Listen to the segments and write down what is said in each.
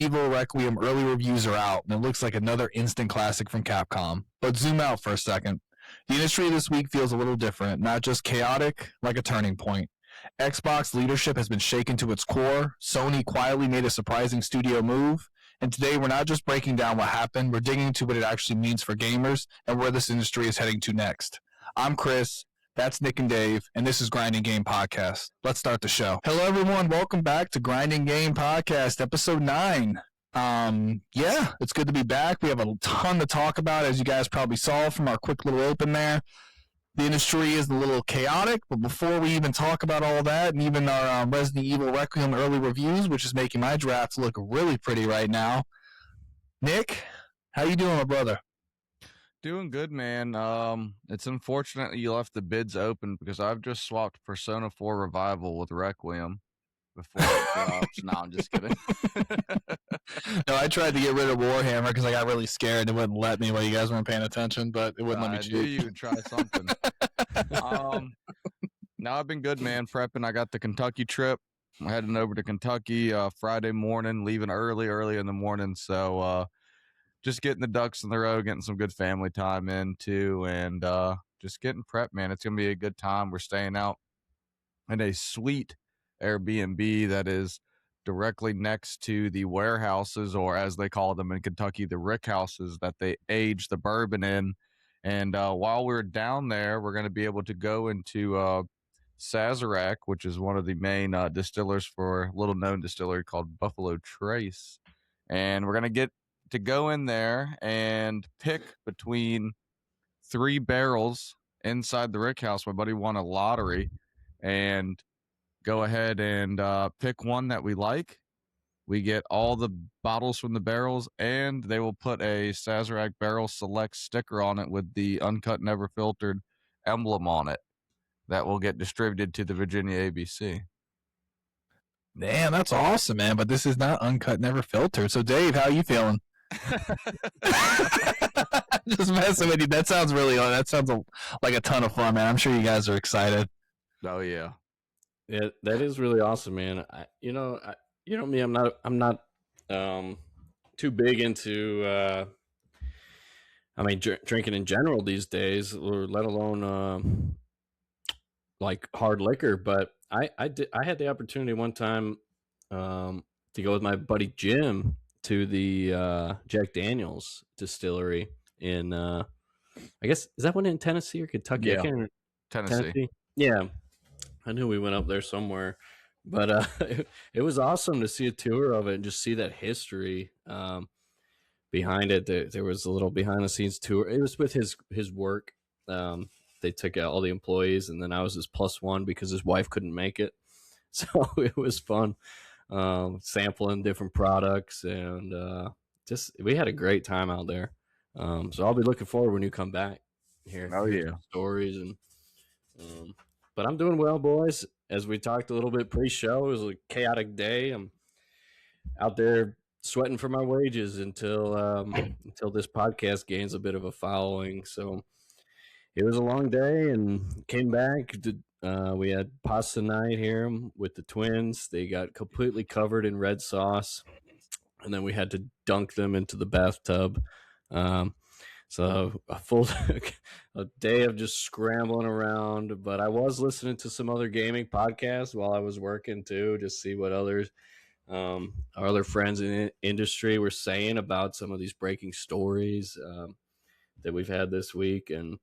Evil Requiem early reviews are out, and it looks like another instant classic from Capcom. But zoom out for a second. The industry this week feels a little different, not just chaotic, like a turning point. Xbox leadership has been shaken to its core. Sony quietly made a surprising studio move. And today we're not just breaking down what happened, we're digging into what it actually means for gamers and where this industry is heading to next. I'm Chris. That's Nick and Dave, and this is Grinding Game Podcast. Let's start the show. Hello, everyone. Welcome back to Grinding Game Podcast, episode 9. It's good to be back. We have a ton to talk about, as you guys probably saw from our quick little open there. The industry is a little chaotic, but before we even talk about all that, and even our Resident Evil Requiem early reviews, which is making my draft look really pretty right now, Nick, how you doing, my brother? Doing good, man. It's unfortunate you left the bids open because I've just swapped Persona 4 Revival with Requiem before it drops. No, I'm just kidding. No, I tried to get rid of Warhammer because I got really scared. It wouldn't let me while you guys weren't paying attention, but it wouldn't let me choose. I knew you would try something. Now I've been good, man. Prepping. I got the Kentucky trip. I'm heading over to Kentucky Friday morning, leaving early in the morning. So, just getting the ducks in the row, getting some good family time in too, and just getting prepped, man. It's going to be a good time. We're staying out in a sweet Airbnb that is directly next to the warehouses, or as they call them in Kentucky, the rick houses that they age the bourbon in. And while we're down there, we're going to be able to go into Sazerac, which is one of the main distillers for a little-known distillery called Buffalo Trace. And we're going to get to go in there and pick between 3 barrels inside the rick house. My buddy won a lottery and go ahead and pick one that we like. We get all the bottles from the barrels, and they will put a Sazerac Barrel Select sticker on it with the uncut, never filtered emblem on it that will get distributed to the Virginia ABC. Damn, that's awesome, man. But this is not uncut, never filtered. So, Dave, how are you feeling? Just messing with you. That sounds like a ton of fun, man. I'm sure you guys are excited. Oh yeah, that is really awesome, man. You know me. I'm not too big into drinking in general these days, or let alone like hard liquor. But I had the opportunity one time to go with my buddy Jim to the Jack Daniels distillery in I guess, is that one in Tennessee or Kentucky? Yeah. I can't remember. Tennessee. Yeah, I knew we went up there somewhere, but it was awesome to see a tour of it and just see that history behind it. There was a little behind the scenes tour. It was with his work. They took out all the employees, and then I was his +1 because his wife couldn't make it, so it was fun. Sampling different products, and we had a great time out there. So I'll be looking forward when you come back here. Oh yeah, stories and but I'm doing well, boys. As we talked a little bit pre-show, it was a chaotic day. I'm out there sweating for my wages until this podcast gains a bit of a following. So it was a long day, and came back. We had pasta night here with the twins. They got completely covered in red sauce, and then we had to dunk them into the bathtub. So a day of just scrambling around. But I was listening to some other gaming podcasts while I was working too, just see what our other friends in the industry were saying about some of these breaking stories that we've had this week, and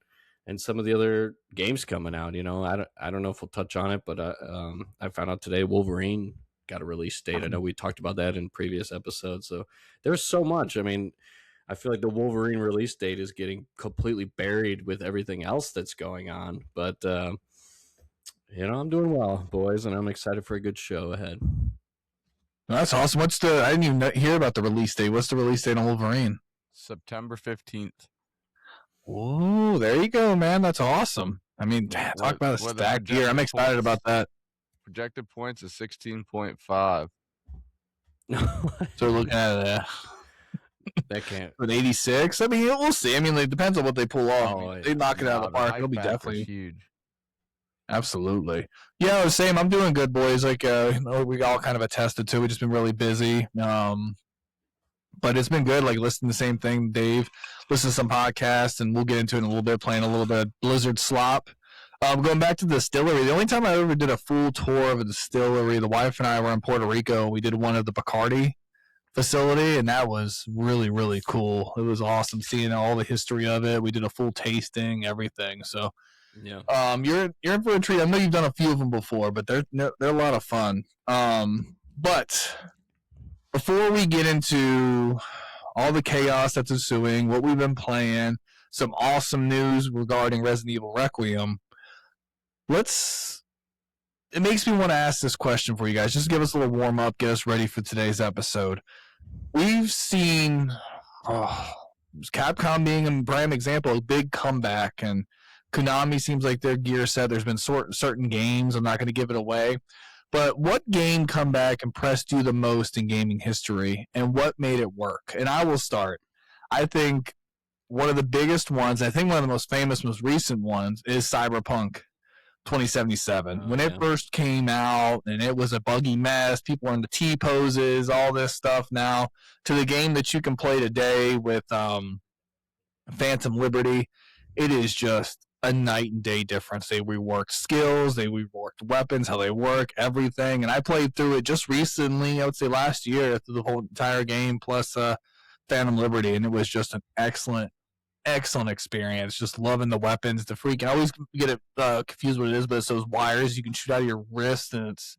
some of the other games coming out. I don't know if we'll touch on it, but I found out today Wolverine got a release date. I know we talked about that in previous episodes. So there's so much. I mean, I feel like the Wolverine release date is getting completely buried with everything else that's going on. But, I'm doing well, boys, and I'm excited for a good show ahead. That's awesome. I didn't even hear about the release date. What's the release date on Wolverine? September 15th. Oh, there you go, man. That's awesome. I mean, talk about a stacked year. I'm excited about that. Projected points is 16.5. So we're looking at that can't an 86. I mean, we'll see. I mean, it depends on what they pull off. Oh, they knock it out of the park. It'll be definitely huge. Absolutely. Yeah, I was saying I'm doing good, boys. Like we all kind of attested to. We've just been really busy. But it's been good. Like listening to the same thing, Dave. Listen to some podcasts, and we'll get into it in a little bit. Playing a little bit of Blizzard Slop. Going back to the distillery, the only time I ever did a full tour of a distillery, the wife and I were in Puerto Rico. We did one of the Bacardi facility, and that was really, really cool. It was awesome seeing all the history of it. We did a full tasting, everything. So, Yeah. you're in for a treat. I know you've done a few of them before, but they're a lot of fun. But before we get into all the chaos that's ensuing, what we've been playing, some awesome news regarding Resident Evil Requiem. It makes me want to ask this question for you guys. Just give us a little warm up, get us ready for today's episode. We've seen Capcom being a prime example, a big comeback, and Konami seems like their gear set. There's been certain games. I'm not going to give it away. But what game comeback impressed you the most in gaming history, and what made it work? And I will start. I think one of the biggest ones, I think one of the most famous, most recent ones, is Cyberpunk 2077. When it first came out, and it was a buggy mess, people were in the T poses, all this stuff now, to the game that you can play today with Phantom Liberty, it is just a night and day difference. They reworked skills, they reworked weapons, how they work, everything. And I played through it just recently, I would say last year, through the whole entire game, plus Phantom Liberty, and it was just an excellent experience. Just loving the weapons, the freak. I always get it confused what it is, but it's those wires you can shoot out of your wrist, and it's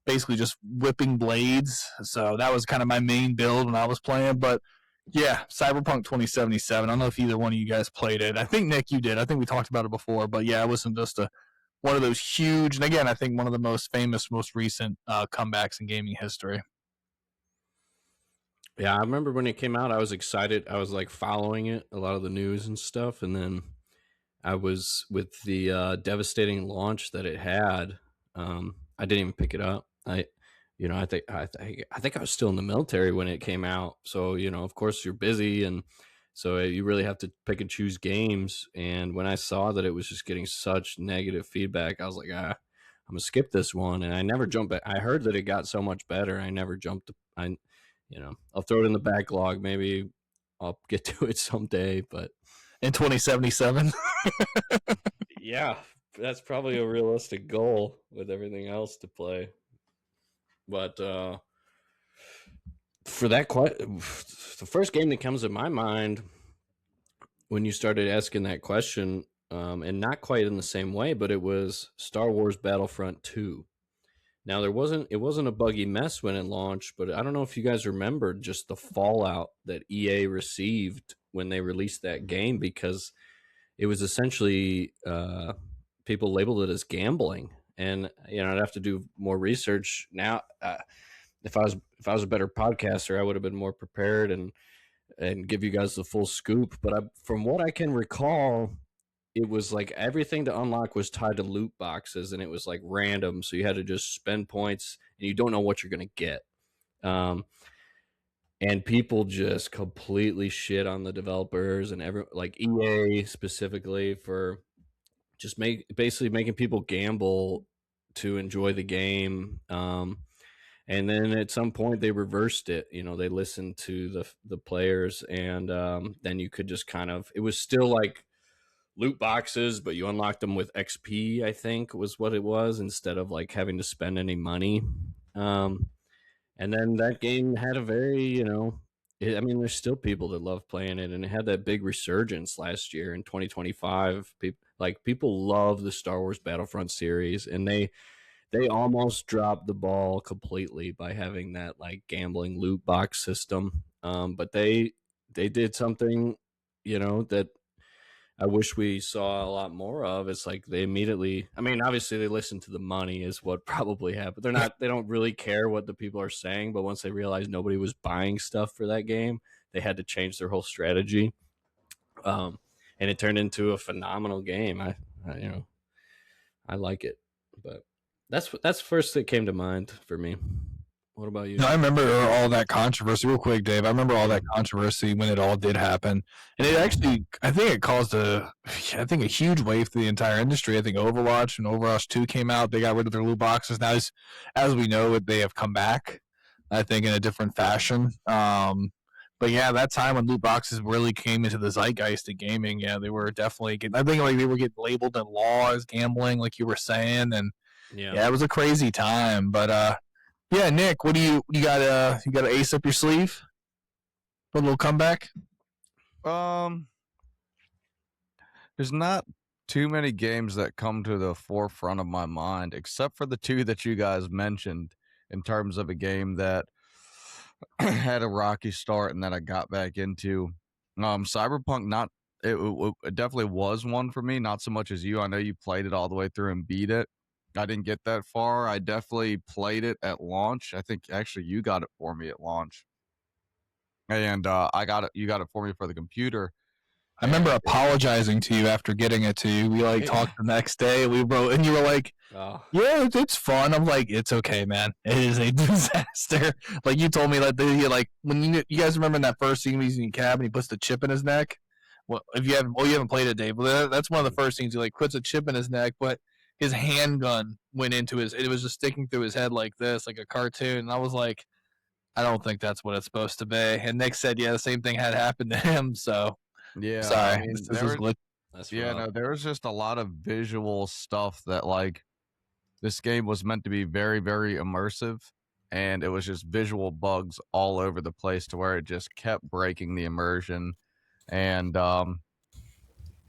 basically just whipping blades. So that was kind of my main build when I was playing. But yeah, Cyberpunk 2077. I don't know if either one of you guys played it. I think, Nick, you did. I think we talked about it before. But yeah, it wasn't just one of those huge, and again, I think one of the most famous, most recent comebacks in gaming history. Yeah, I remember when it came out, I was excited. I was like following it, a lot of the news and stuff, and then I was with the devastating launch that it had. I didn't even pick it up. I think I was still in the military when it came out. So of course you're busy, and so you really have to pick and choose games. And when I saw that it was just getting such negative feedback, I was like, I'm gonna skip this one. And I never jumped back. I heard that it got so much better. I never jumped. I'll throw it in the backlog. Maybe I'll get to it someday, but in 2077. Yeah, that's probably a realistic goal with everything else to play. But for that, the first game that comes to my mind when you started asking that question, and not quite in the same way, but it was Star Wars Battlefront 2. Now it wasn't a buggy mess when it launched, but I don't know if you guys remember just the fallout that EA received when they released that game, because it was essentially people labeled it as gambling. And I'd have to do more research now. If I was a better podcaster, I would have been more prepared and give you guys the full scoop. But from what I can recall, it was like everything to unlock was tied to loot boxes, and it was like random. So you had to just spend points, and you don't know what you're going to get. And people just completely shit on the developers and like EA specifically for just basically making people gamble to enjoy the game. And then at some point they reversed it. They listened to the players, and then you could just it was still like loot boxes, but you unlocked them with XP, I think was what it was, instead of like having to spend any money. And then that game had a very, there's still people that love playing it, and it had that big resurgence last year in 2025. People love the Star Wars Battlefront series, and they almost dropped the ball completely by having that like gambling loot box system. But they did something, that I wish we saw a lot more of. It's like they immediately, obviously they listen to the money is what probably happened. They don't really care what the people are saying, but once they realized nobody was buying stuff for that game, they had to change their whole strategy. And it turned into a phenomenal game. I like it, but that's first that came to mind for me. What about you? No, I remember all that controversy. Real quick, Dave. I remember all that controversy when it all did happen, and it actually, I think it caused a huge wave through the entire industry. I think Overwatch and Overwatch 2 came out. They got rid of their loot boxes. Now, as we know, they have come back. I think in a different fashion. But yeah, that time when loot boxes really came into the zeitgeist of gaming, yeah, they were definitely. I think like they were getting labeled in law as gambling, like you were saying, and yeah, it was a crazy time. But yeah, Nick, what do you got? You got an ace up your sleeve? A little comeback? There's not too many games that come to the forefront of my mind, except for the two that you guys mentioned in terms of a game that had a rocky start and that I got back into. Cyberpunk, it definitely was one for me, not so much as you. I know you played it all the way through and beat it. I didn't get that far. I definitely played it at launch. I think actually you got it for me at launch. And you got it for me for the computer. I remember apologizing to you after getting it to you. We like talked the next day. We wrote, and you were like, "Yeah, it's fun." I'm like, "It's okay, man. It is a disaster." Like you told me, like when you guys remember in that first scene he's in the cab and he puts the chip in his neck. Well, if you haven't played it, Dave. But that's one of the first things. He like puts a chip in his neck, but his handgun went into his. It was just sticking through his head like this, like a cartoon. And I was like, I don't think that's what it's supposed to be. And Nick said, yeah, the same thing had happened to him. So. Yeah, sorry. I mean, there was just a lot of visual stuff that like this game was meant to be very, very immersive, and it was just visual bugs all over the place to where it just kept breaking the immersion. And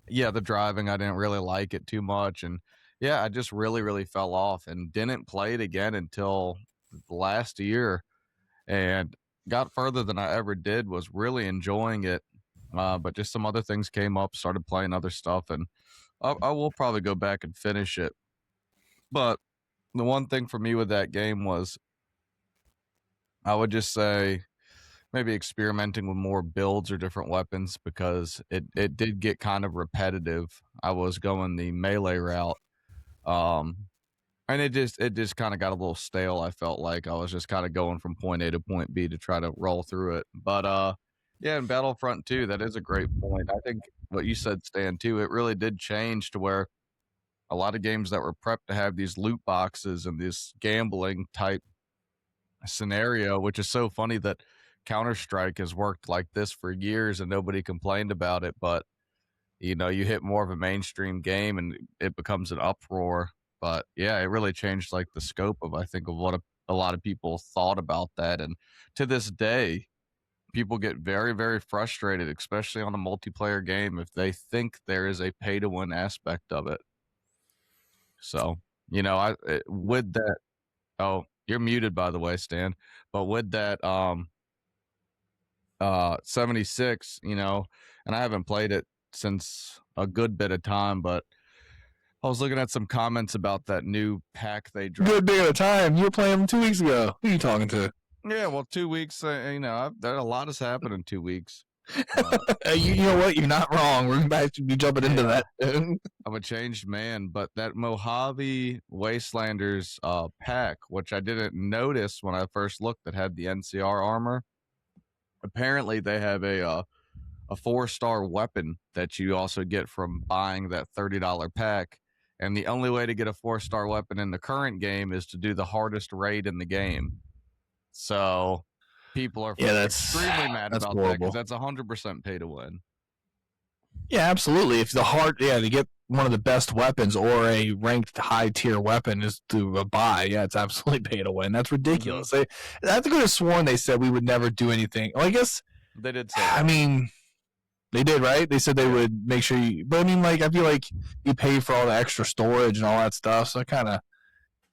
yeah, the driving, I didn't really like it too much, and yeah, I just really, really fell off and didn't play it again until last year, and got further than I ever did. Was really enjoying it. But just some other things came up, started playing other stuff, and I will probably go back and finish it. But the one thing for me with that game was, I would just say, maybe experimenting with more builds or different weapons, because it did get kind of repetitive. I was going the melee route, and it just kind of got a little stale. I felt like I was just kind of going from point A to point B to try to roll through it. But yeah, in Battlefront 2, that is a great point. I think what you said, Stan, too, it really did change to where a lot of games that were prepped to have these loot boxes and this gambling type scenario, which is so funny that Counter-Strike has worked like this for years and nobody complained about it. But, you know, you hit more of a mainstream game and it becomes an uproar. But yeah, it really changed like the scope of, I think, of what a lot of people thought about that. And to this day, people get very, very frustrated, especially on a multiplayer game, if they think there is a pay-to-win aspect of it. So, you know, with that, oh, you're muted, by the way, Stan. But with that 76, you know, and I haven't played it since a good bit of time, but I was looking at some comments about that new pack they dropped. Good bit of time. You were playing them 2 weeks ago. Who are you talking to? Yeah, well, 2 weeks, you know, a lot has happened in 2 weeks. You know what? You're not wrong. We're about to be jumping into that. I'm a changed man, but that Mojave Wastelanders pack, which I didn't notice when I first looked, that had the NCR armor. Apparently, they have a 4-star weapon that you also get from buying that $30 pack. And the only way to get a 4-star weapon in the current game is to do the hardest raid in the game. So people are extremely mad about that, because that's 100% pay to win. Yeah, absolutely. If to get one of the best weapons or a ranked high tier weapon is to buy, yeah, it's absolutely pay to win. That's ridiculous. Mm-hmm. I could have sworn they said we would never do anything. Well, I guess they did say that. I mean, they did, right? They said they would make sure you, but I mean, like, I feel like you pay for all the extra storage and all that stuff, so it kind of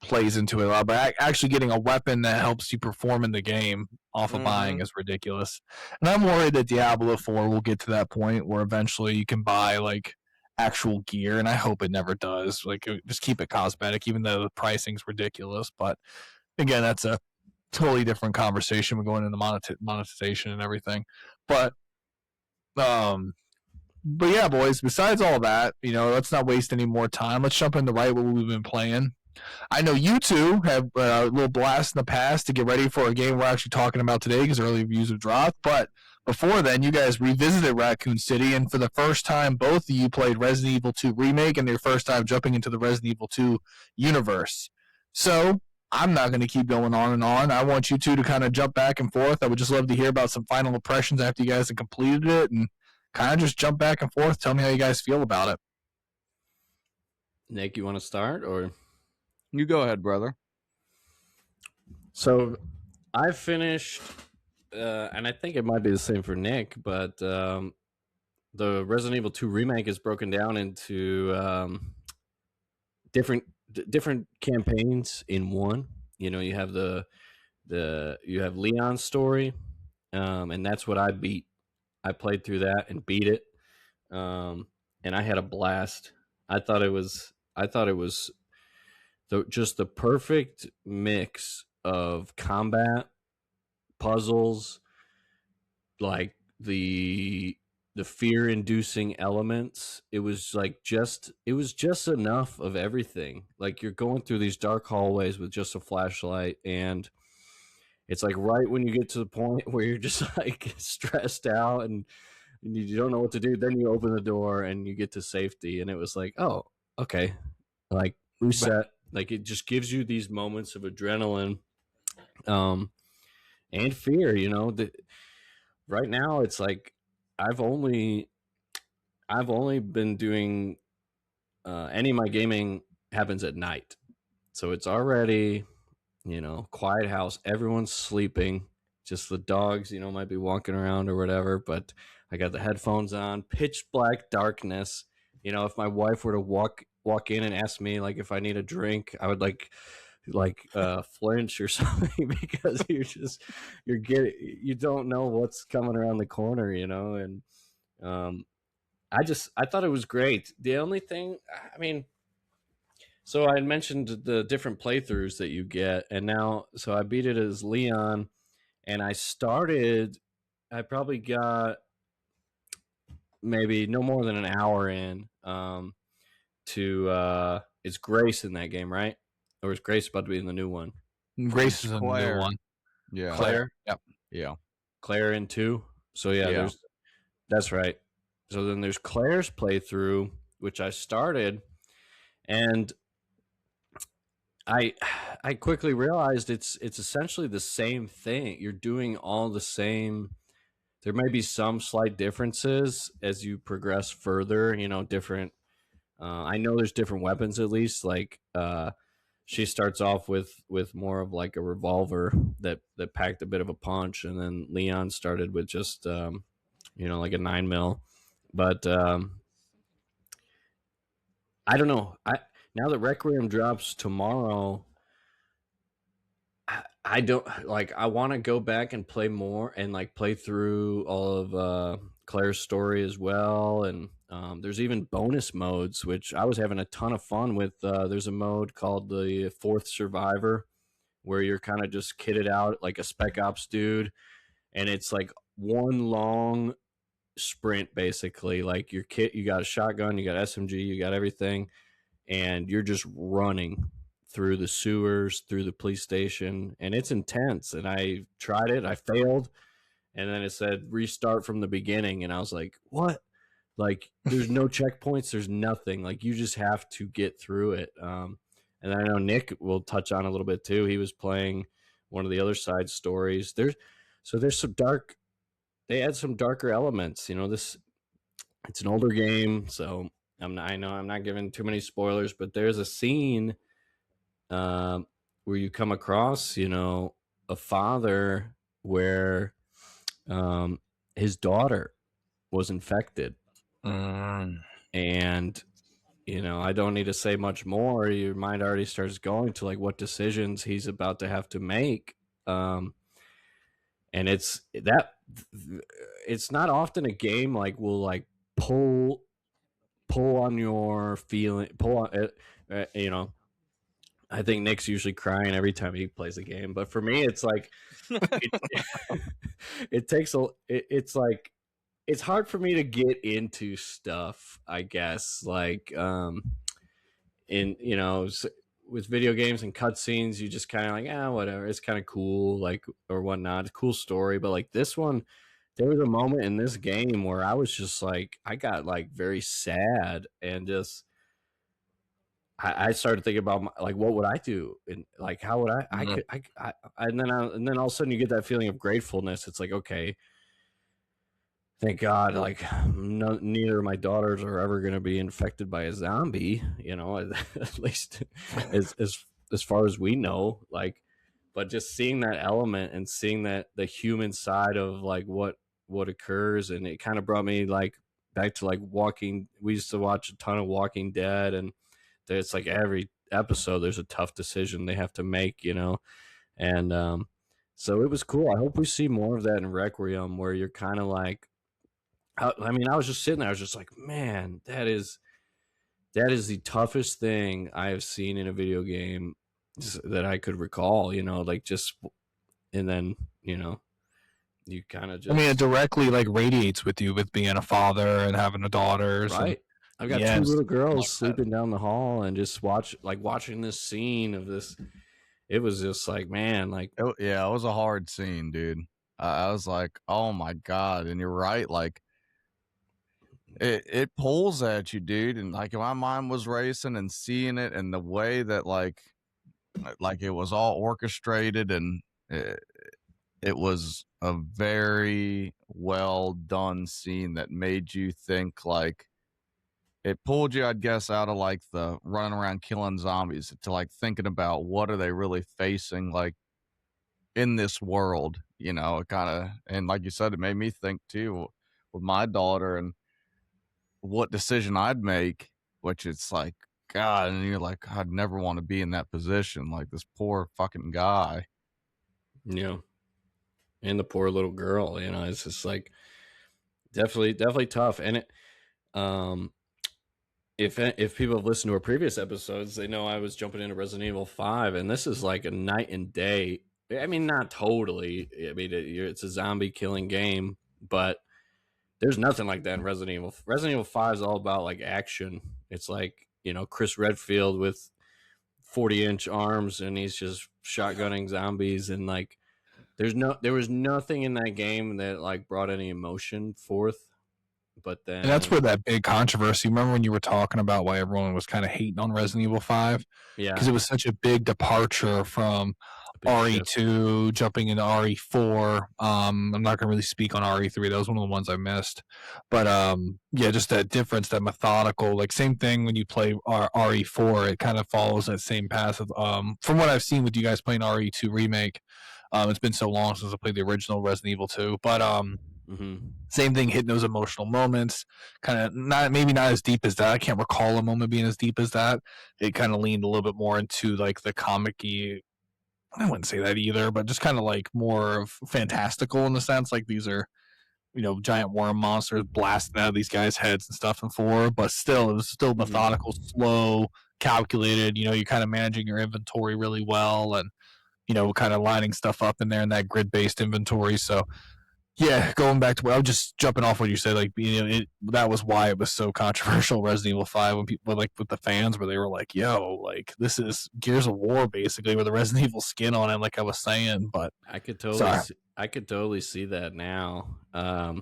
plays into it a lot. But actually getting a weapon that helps you perform in the game off of buying is ridiculous. And I'm worried that Diablo 4 will get to that point where eventually you can buy like actual gear, and I hope it never does. Like, just keep it cosmetic, even though the pricing's ridiculous. But again, that's a totally different conversation. We're going into monetization and everything. But yeah, boys, besides all that, you know, let's not waste any more time. Let's jump into what we've been playing. I know you two have a little blast in the past to get ready for a game we're actually talking about today, because early reviews have dropped. But before then, you guys revisited Raccoon City, and for the first time, both of you played Resident Evil 2 Remake, and your first time jumping into the Resident Evil 2 universe. So, I'm not going to keep going on and on. I want you two to kind of jump back and forth. I would just love to hear about some final impressions after you guys have completed it, and kind of just jump back and forth. Tell me how you guys feel about it. Nick, you want to start, or You go ahead, brother. so? I finished, and I think it might be the same for Nick, but the Resident Evil 2 remake is broken down into different campaigns in one. You know, you have you have Leon's story, and that's what I beat. I played through that and beat it, and I had a blast. I thought it was just the perfect mix of combat, puzzles, like the fear-inducing elements. It was just enough of everything. Like, you're going through these dark hallways with just a flashlight, and it's like right when you get to the point where you're just like stressed out and you don't know what to do, then you open the door and you get to safety, and it was like, oh, okay, like reset. Like, it just gives you these moments of adrenaline and fear. You know, right now it's like I've only been doing any of my gaming happens at night, so it's already, you know, quiet house, everyone's sleeping, just the dogs, you know, might be walking around or whatever, but I got the headphones on, pitch black darkness. You know, if my wife were to walk in and ask me like if I need a drink, I would like flinch or something, because you don't know what's coming around the corner, you know. And I thought it was great. The only thing, I mean, so I mentioned the different playthroughs that you get, and now, so I beat it as Leon, and I probably got maybe no more than an hour in to it's Grace in that game, right? Or is Grace about to be in the new one? Grace is a new Claire. one. Yeah. Claire? Yep. Yeah. Claire in 2? So yeah, that's right. So then there's Claire's playthrough, which I started, and I quickly realized it's essentially the same thing. You're doing all the same. There may be some slight differences as you progress further, you know, different. I know there's different weapons, at least. Like she starts off with more of like a revolver that packed a bit of a punch, and then Leon started with just you know, like a 9mm. But I don't know. Now that Requiem drops tomorrow, I don't like. I want to go back and play more and like play through all of Claire's story as well. And there's even bonus modes, which I was having a ton of fun with. There's a mode called the Fourth Survivor, where you're kind of just kitted out like a Spec Ops dude, and it's like one long sprint basically. Like your kit, you got a shotgun, you got SMG, you got everything, and you're just running through the sewers, through the police station, and it's intense. And I tried it, I failed, and then it said restart from the beginning, and I was like, what? Like, there's no checkpoints, there's nothing. Like, you just have to get through it. And I know Nick will touch on a little bit too. He was playing one of the other side stories. There's some dark. They add some darker elements. You know, it's an older game, so I know I'm not giving too many spoilers, but there's a scene where you come across, you know, a father where his daughter was infected. And, you know, I don't need to say much more. Your mind already starts going to like what decisions he's about to have to make. And it's not often a game like will like pull on your feeling, pull on you know. I think Nick's usually crying every time he plays a game, but for me, it's like it's like it's hard for me to get into stuff, I guess. Like in, you know, with video games and cutscenes, you just kind of like, whatever. It's kind of cool, like, or whatnot. It's a cool story, but like this one, there was a moment in this game where I was just like, I got like very sad and just I started thinking about like what would I do, and like how would I Mhm. could and then all of a sudden you get that feeling of gratefulness. It's like, okay, thank God, like neither of my daughters are ever going to be infected by a zombie, you know, at least as as far as we know. Like, but just seeing that element and seeing that the human side of like what occurs, and it kind of brought me like back to like Walking. We used to watch a ton of Walking Dead, and it's like every episode there's a tough decision they have to make, you know, and so it was cool. I hope we see more of that in Requiem, where you're kind of like I mean, I was just sitting there. I was just like, man, that is the toughest thing I have seen in a video game that I could recall. You know, like just and then you kind of I mean, it just directly like radiates with you with being a father and having a daughters, and right. I've got two yes, little girls like that. sleeping down the hall, and just watching this scene of this. It was just like, man, like Yeah, it was a hard scene, dude. I was like, oh my God. And you're right. Like, it pulls at you, dude. And like my mind was racing and seeing it, and the way that like it was all orchestrated, and it was a very well done scene that made you think. Like, it pulled you, I'd guess, out of like the running around killing zombies to like thinking about what are they really facing, like in this world, you know. It kind of, and like you said, it made me think too with my daughter and what decision I'd make, which it's like, God, and you're like, I'd never want to be in that position, like this poor fucking guy. you know, and the poor little girl, you know, it's just like definitely tough, and it um if people have listened to our previous episodes, they know I was jumping into Resident Evil 5, and this is like a night and day. I mean, not totally. I mean, it's a zombie killing game, but there's nothing like that in Resident Evil. Resident Evil 5 is all about like action. It's like, you know, Chris Redfield with 40-inch arms, and he's just shotgunning zombies, and like there was nothing in that game that like brought any emotion forth. But And that's then, where that big controversy. Remember when you were talking about why everyone was kind of hating on Resident Evil 5? yeah, Because it was such a big departure from a big shift. RE2 jumping into RE4. I'm not gonna really speak on RE3. That was one of the ones I missed. But yeah, just that difference, that methodical, like same thing when you play RE4, it kind of follows that same path of from what I've seen with you guys playing RE2 remake. It's been so long since I played the original Resident Evil 2. But Mm-hmm. same thing, hitting those emotional moments, kind of not maybe not as deep as that. I can't recall a moment being as deep as that. It kind of leaned a little bit more into like the comic-y. I wouldn't say that either, but just kind of like more of fantastical in the sense like these are, you know, giant worm monsters blasting out of these guys' heads and stuff in 4, but still it was still methodical, slow, calculated. You know, you're kind of managing your inventory really well, and you know, kind of lining stuff up in there in that grid-based inventory. So yeah, going back to what I was just jumping off what you said, like you know, that was why it was so controversial. Resident Evil 5, when people like with the fans, where they were like, "Yo, like this is Gears of War basically with the Resident Evil skin on it," like I was saying. But sorry, I could totally see that now. How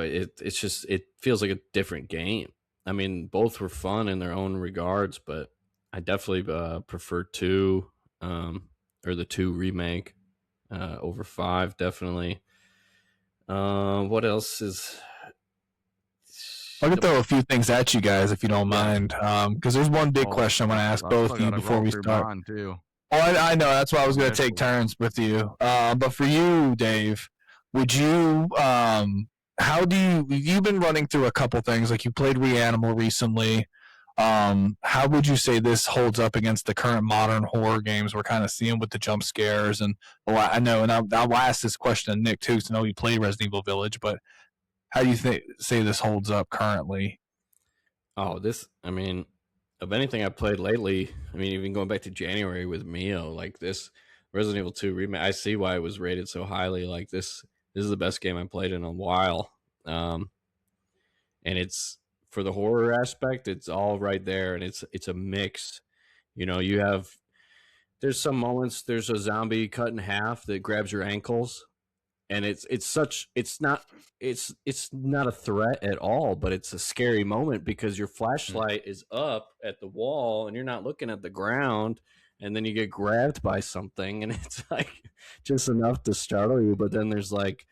it's just it feels like a different game. I mean, both were fun in their own regards, but I definitely prefer 2, or the 2 remake over 5. Definitely. What else is I could throw a few things at you guys if you don't yeah? mind, because there's one big Oh, question I want to ask I both still of you gotta before roll we through start. mine too. Oh, I know. That's why I was going to take Initially. turns with you. But for you, Dave, would you? How do you've been running through a couple things? Like you played Reanimal recently. How would you say this holds up against the current modern horror games we're kind of seeing with the jump scares? And I know, and I'll ask this question to Nick too, because I know he played Resident Evil Village. But how do you say this holds up currently? Oh, this. I mean, of anything I've played lately, I mean, even going back to January with Mio, like this Resident Evil 2 remake, I see why it was rated so highly. Like this is the best game I played in a while. Um, and it's for the horror aspect, it's all right there, and it's a mix. You know, you have there's some moments there's a zombie cut in half that grabs your ankles, and it's not a threat at all, but it's a scary moment because your flashlight is up at the wall and you're not looking at the ground, and then you get grabbed by something and it's like just enough to startle you. But then there's like,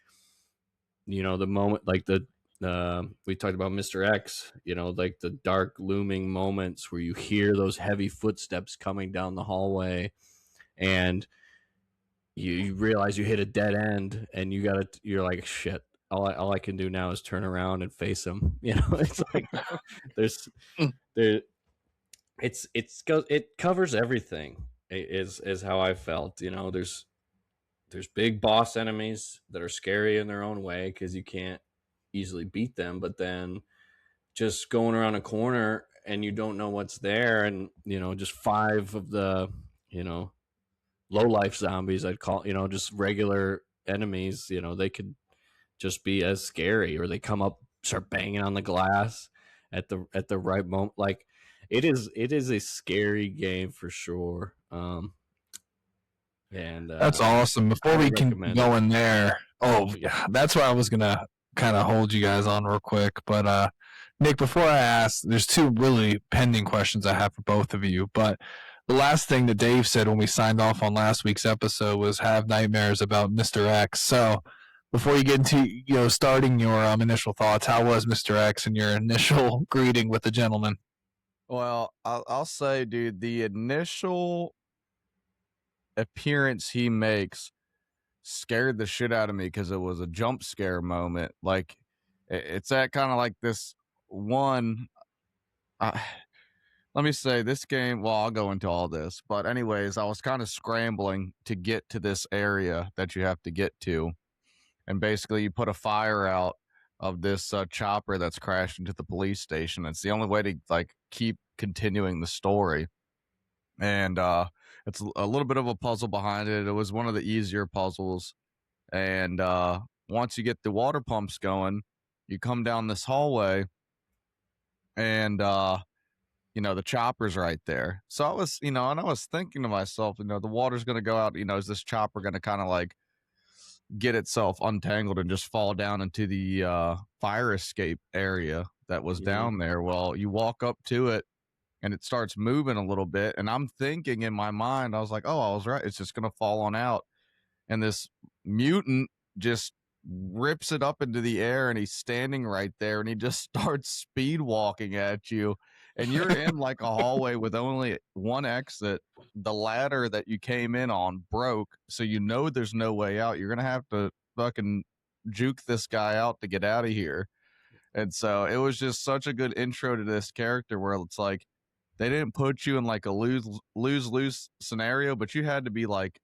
the moment, like we talked about Mr. X, like the dark looming moments where you hear those heavy footsteps coming down the hallway, and you realize you hit a dead end, and you're like, shit. All I can do now is turn around and face him. It's like there's there it covers everything. Is how I felt. There's big boss enemies that are scary in their own way because you can't easily beat them, but then just going around a corner and you don't know what's there, and just 5 of the low life zombies, I'd call, just regular enemies, they could just be as scary, or they come up, start banging on the glass at the right moment. Like it is a scary game for sure. And That's awesome. Before we can go in there, that's where I was gonna kind of hold you guys on real quick. But Nick, before I ask, there's 2 really pending questions I have for both of you. But the last thing that Dave said when we signed off on last week's episode was have nightmares about Mr. X. So before you get into starting your initial thoughts, how was Mr. X and your initial greeting with the gentleman? Well, I'll say, dude, the initial appearance he makes scared the shit out of me because it was a jump scare moment. Like it's that kind of like this one. Let me say this game. Well, I'll go into all this, but anyways, I was kind of scrambling to get to this area that you have to get to, and basically you put a fire out of this chopper that's crashed into the police station. It's the only way to like keep continuing the story, and it's a little bit of a puzzle behind it. It was one of the easier puzzles, and once you get the water pumps going, you come down this hallway, and the chopper's right there. So I was, and I was thinking to myself, the water's going to go out, is this chopper going to kind of like get itself untangled and just fall down into the fire escape area that was down there? Well, you walk up to it and it starts moving a little bit. And I'm thinking in my mind, I was like, oh, I was right. It's just going to fall on out. And this mutant just rips it up into the air, and he's standing right there, and he just starts speed walking at you. And you're in like a hallway with only one exit. The ladder that you came in on broke, so there's no way out. You're gonna have to fucking juke this guy out to get out of here. And so it was just such a good intro to this character, where it's like they didn't put you in like a lose scenario, but you had to be like,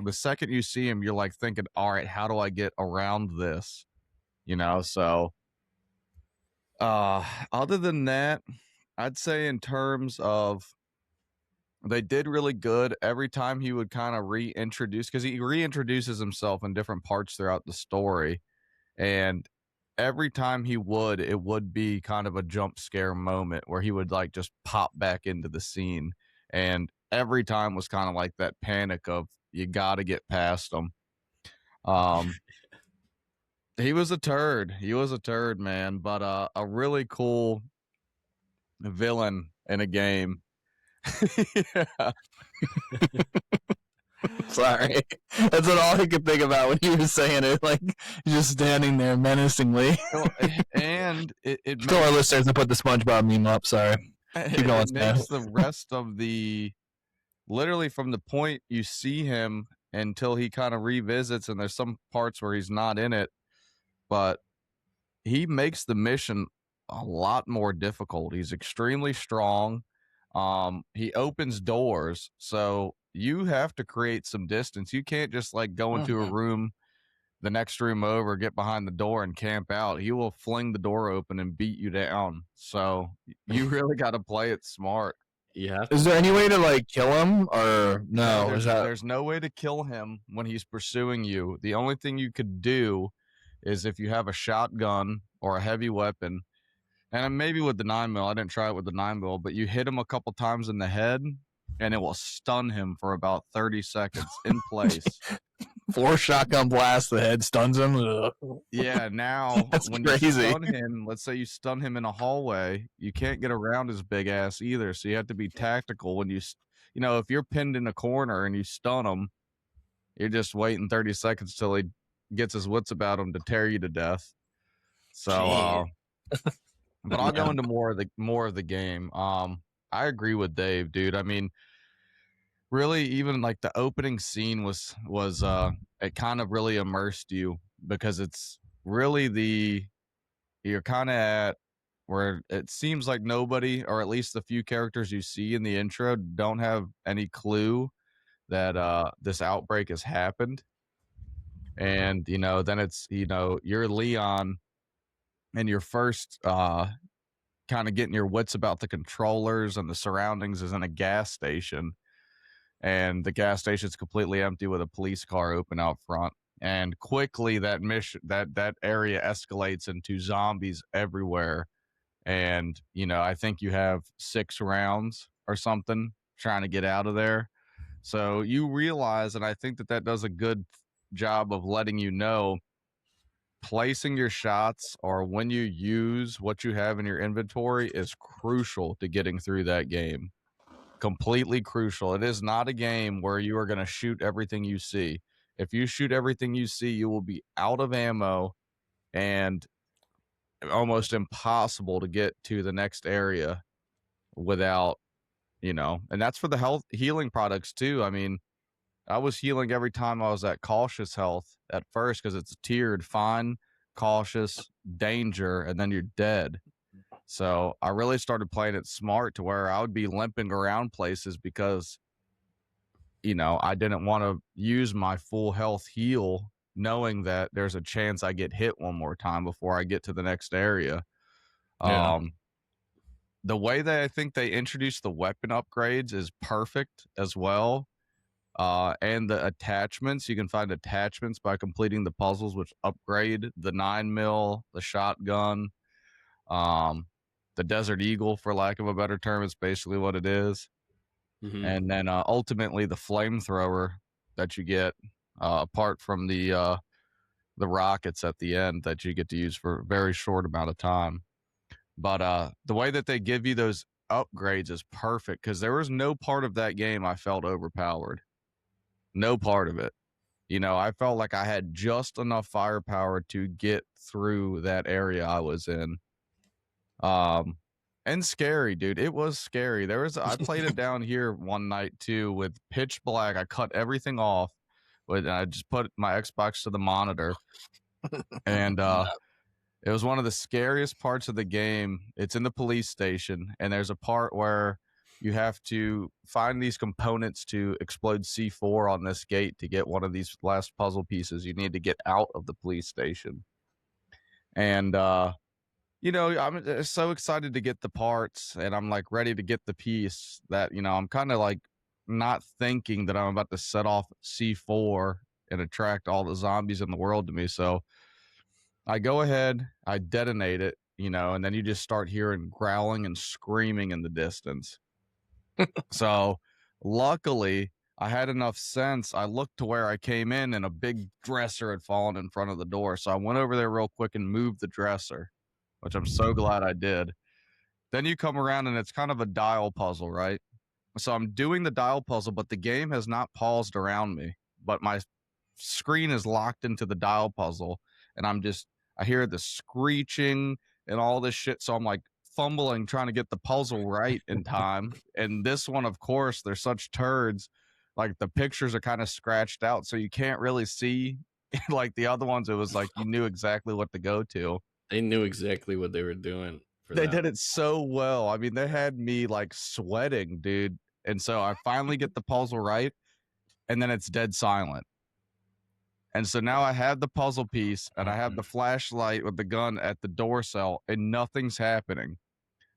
the second you see him, you're like thinking, all right, how do I get around this? So other than that, I'd say in terms of, they did really good every time he would kind of reintroduce, because he reintroduces himself in different parts throughout the story. And every time it would be kind of a jump scare moment where he would like just pop back into the scene. And every time was kind of like that panic of, you got to get past him. He was a turd. He was a turd, man, but a really cool villain in a game. Yeah. Sorry, that's all I could think about when you were saying it. Like, just standing there menacingly. And it Tell our listeners to put the SpongeBob meme up. Sorry. Keep going. It makes the rest of literally from the point you see him until he kind of revisits, and there's some parts where he's not in it, but he makes the mission a lot more difficult. He's extremely strong. He opens doors, so you have to create some distance. You can't just like go into a room, the next room over, get behind the door and camp out. He will fling the door open and beat you down. So you really got to play it smart. Yeah. Is there any way to like kill him, or no? There's no way to kill him when he's pursuing you. The only thing you could do is if you have a shotgun or a heavy weapon, and maybe with the 9mm. I didn't try it with the 9mm, but you hit him a couple times in the head, and it will stun him for about 30 seconds in place. 4 shotgun blasts, the head stuns him. Ugh. Yeah, now That's when crazy. you stun him, let's say you stun him in a hallway, you can't get around his big ass either. So you have to be tactical when you know, if you're pinned in a corner and you stun him, you're just waiting 30 seconds till he gets his wits about him to tear you to death. So, but I'll go into more of the game. I agree with Dave, dude. I mean, really, even like the opening scene was it kind of really immersed you because it's really you're kind of at where it seems like nobody, or at least the few characters you see in the intro, don't have any clue that this outbreak has happened. And you know, then it's, you know, you're Leon and you're first kind of getting your wits about the controllers and the surroundings is in a gas station, and the gas station's completely empty with a police car open out front. And quickly that area escalates into zombies everywhere. And you know, I think you have 6 rounds or something trying to get out of there. So you realize, and I think that does a good job of letting you know, placing your shots or when you use what you have in your inventory is crucial to getting through that game. Completely crucial. It is not a game where you are going to shoot everything you see. If you shoot everything you see, you will be out of ammo and almost impossible to get to the next area without, you know, and that's for the health healing products too. I mean, I was healing every time I was at cautious health at first because it's tiered: fine, cautious, danger, and then you're dead. So I really started playing it smart to where I would be limping around places because, you know, I didn't want to use my full health heal knowing that there's a chance I get hit one more time before I get to the next area. Yeah. The way that I think they introduced the weapon upgrades is perfect as well. And the attachments, you can find attachments by completing the puzzles, which upgrade the 9mm, the shotgun, the Desert Eagle, for lack of a better term, is basically what it is. Mm-hmm. And then ultimately the flamethrower that you get, apart from the rockets at the end that you get to use for a very short amount of time. But the way that they give you those upgrades is perfect because there was no part of that game I felt overpowered. No part of it. You know, I felt like I had just enough firepower to get through that area I was in. And scary, dude. It was scary. I played it down here one night too with pitch black. I cut everything off, but I just put my Xbox to the monitor. And it was one of the scariest parts of the game. It's in the police station, and there's a part where you have to find these components to explode C4 on this gate to get one of these last puzzle pieces. You need to get out of the police station. And, you know, I'm so excited to get the parts, and I'm like ready to get the piece that, you know, I'm kind of like not thinking that I'm about to set off C4 and attract all the zombies in the world to me. So I go ahead, I detonate it, you know, and then you just start hearing growling and screaming in the distance. So luckily I had enough sense. I looked to where I came in and a big dresser had fallen in front of the door. So I went over there real quick and moved the dresser, which I'm so glad I did. Then you come around and it's kind of a dial puzzle, right? So I'm doing the dial puzzle, but the game has not paused around me, but my screen is locked into the dial puzzle. And I hear the screeching and all this shit. So I'm like fumbling, trying to get the puzzle right in time. And this one, of course, they're such turds. Like the pictures are kind of scratched out. So you can't really see like the other ones. It was like you knew exactly what to go to. They knew exactly what they were doing. They did it so well. I mean, they had me like sweating, dude. And so I finally get the puzzle right. And then it's dead silent. And so now I have the puzzle piece and I have the flashlight with the gun at the door cell and nothing's happening.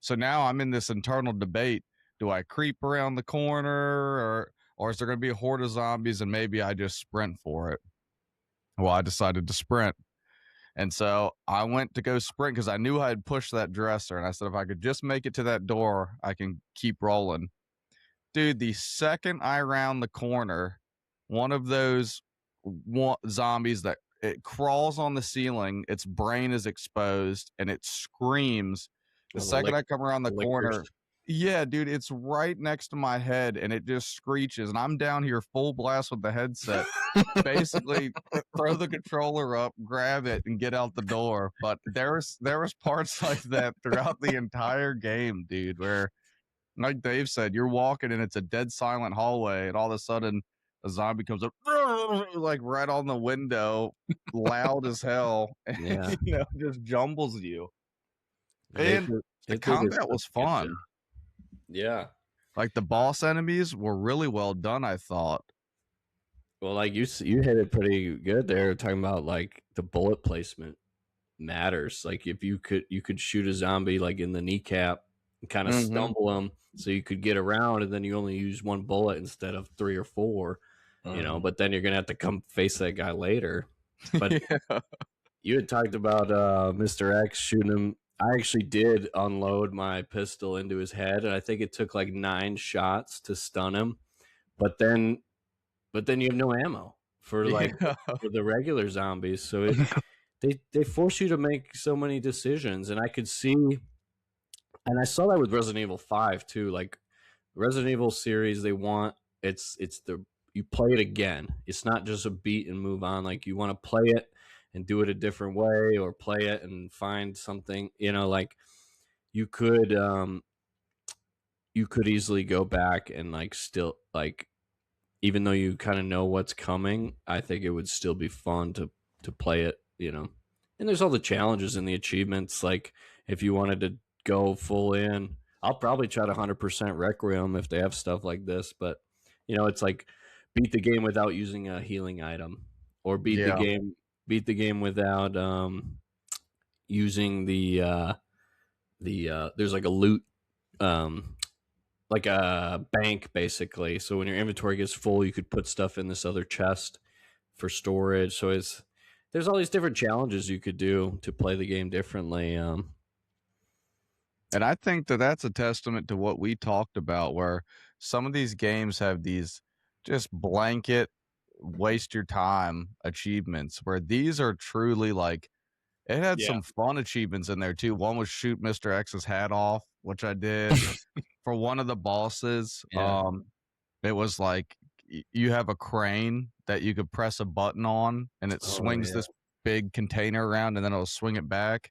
So now I'm in this internal debate. Do I creep around the corner or is there going to be a horde of zombies and maybe I just sprint for it? Well, I decided to sprint. And so I went to go sprint because I knew I had pushed that dresser. And I said, if I could just make it to that door, I can keep rolling. Dude, the second I round the corner, one of those zombies that it crawls on the ceiling, its brain is exposed, and it screams. The second I come around the corner, yeah, dude, it's right next to my head, and it just screeches, and I'm down here full blast with the headset. Basically, throw the controller up, grab it, and get out the door. But there was parts like that throughout the entire game, dude, where, like Dave said, you're walking and it's a dead silent hallway, and all of a sudden a zombie comes up like right on the window, loud as hell, and just jumbles you. And the combat was fun. Yeah. Like the boss enemies were really well done, I thought. Well, like you hit it pretty good there, talking about like the bullet placement matters. Like if you could shoot a zombie like in the kneecap and kind of stumble them, so you could get around, and then you only use one bullet instead of 3 or 4. You know, but then you're gonna have to come face that guy later. But you had talked about Mr. X shooting him. I actually did unload my pistol into his head, and I think it took like 9 shots to stun him. But then you have no ammo for for the regular zombies. So they force you to make so many decisions, and I could see, and I saw that with Resident Evil 5 too. Like Resident Evil series, they want it's you play it again. It's not just a beat and move on. Like you want to play it and do it a different way, or play it and find something, like you could easily go back and like still, like, even though you kind of know what's coming, I think it would still be fun to play it, and there's all the challenges and the achievements. Like if you wanted to go full in, I'll probably try to 100% Requiem if they have stuff like this, but it's like beat the game without using a healing item, or beat the game without using the there's like a loot, like a bank basically. So when your inventory gets full, you could put stuff in this other chest for storage. So there's all these different challenges you could do to play the game differently. And I think that's a testament to what we talked about, where some of these games have these just blanket waste your time achievements, where these are truly like, it had some fun achievements in there too. One was shoot Mr. X's hat off, which I did. For one of the bosses, it was like you have a crane that you could press a button on, and it swings this big container around, and then it'll swing it back.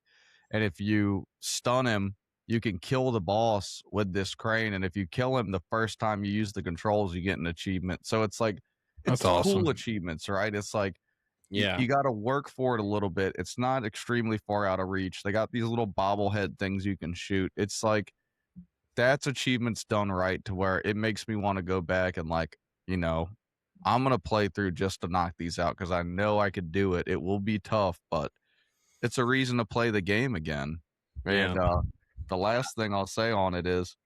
And if you stun him, you can kill the boss with this crane. And if you kill him the first time you use the controls, you get an achievement. So it's like, it's cool achievements, right? It's like, you got to work for it a little bit. It's not extremely far out of reach. They got these little bobblehead things you can shoot. It's like, that's achievements done right, to where it makes me want to go back and like, I'm going to play through just to knock these out, because I know I could do it. It will be tough, but it's a reason to play the game again. And the last thing I'll say on it is,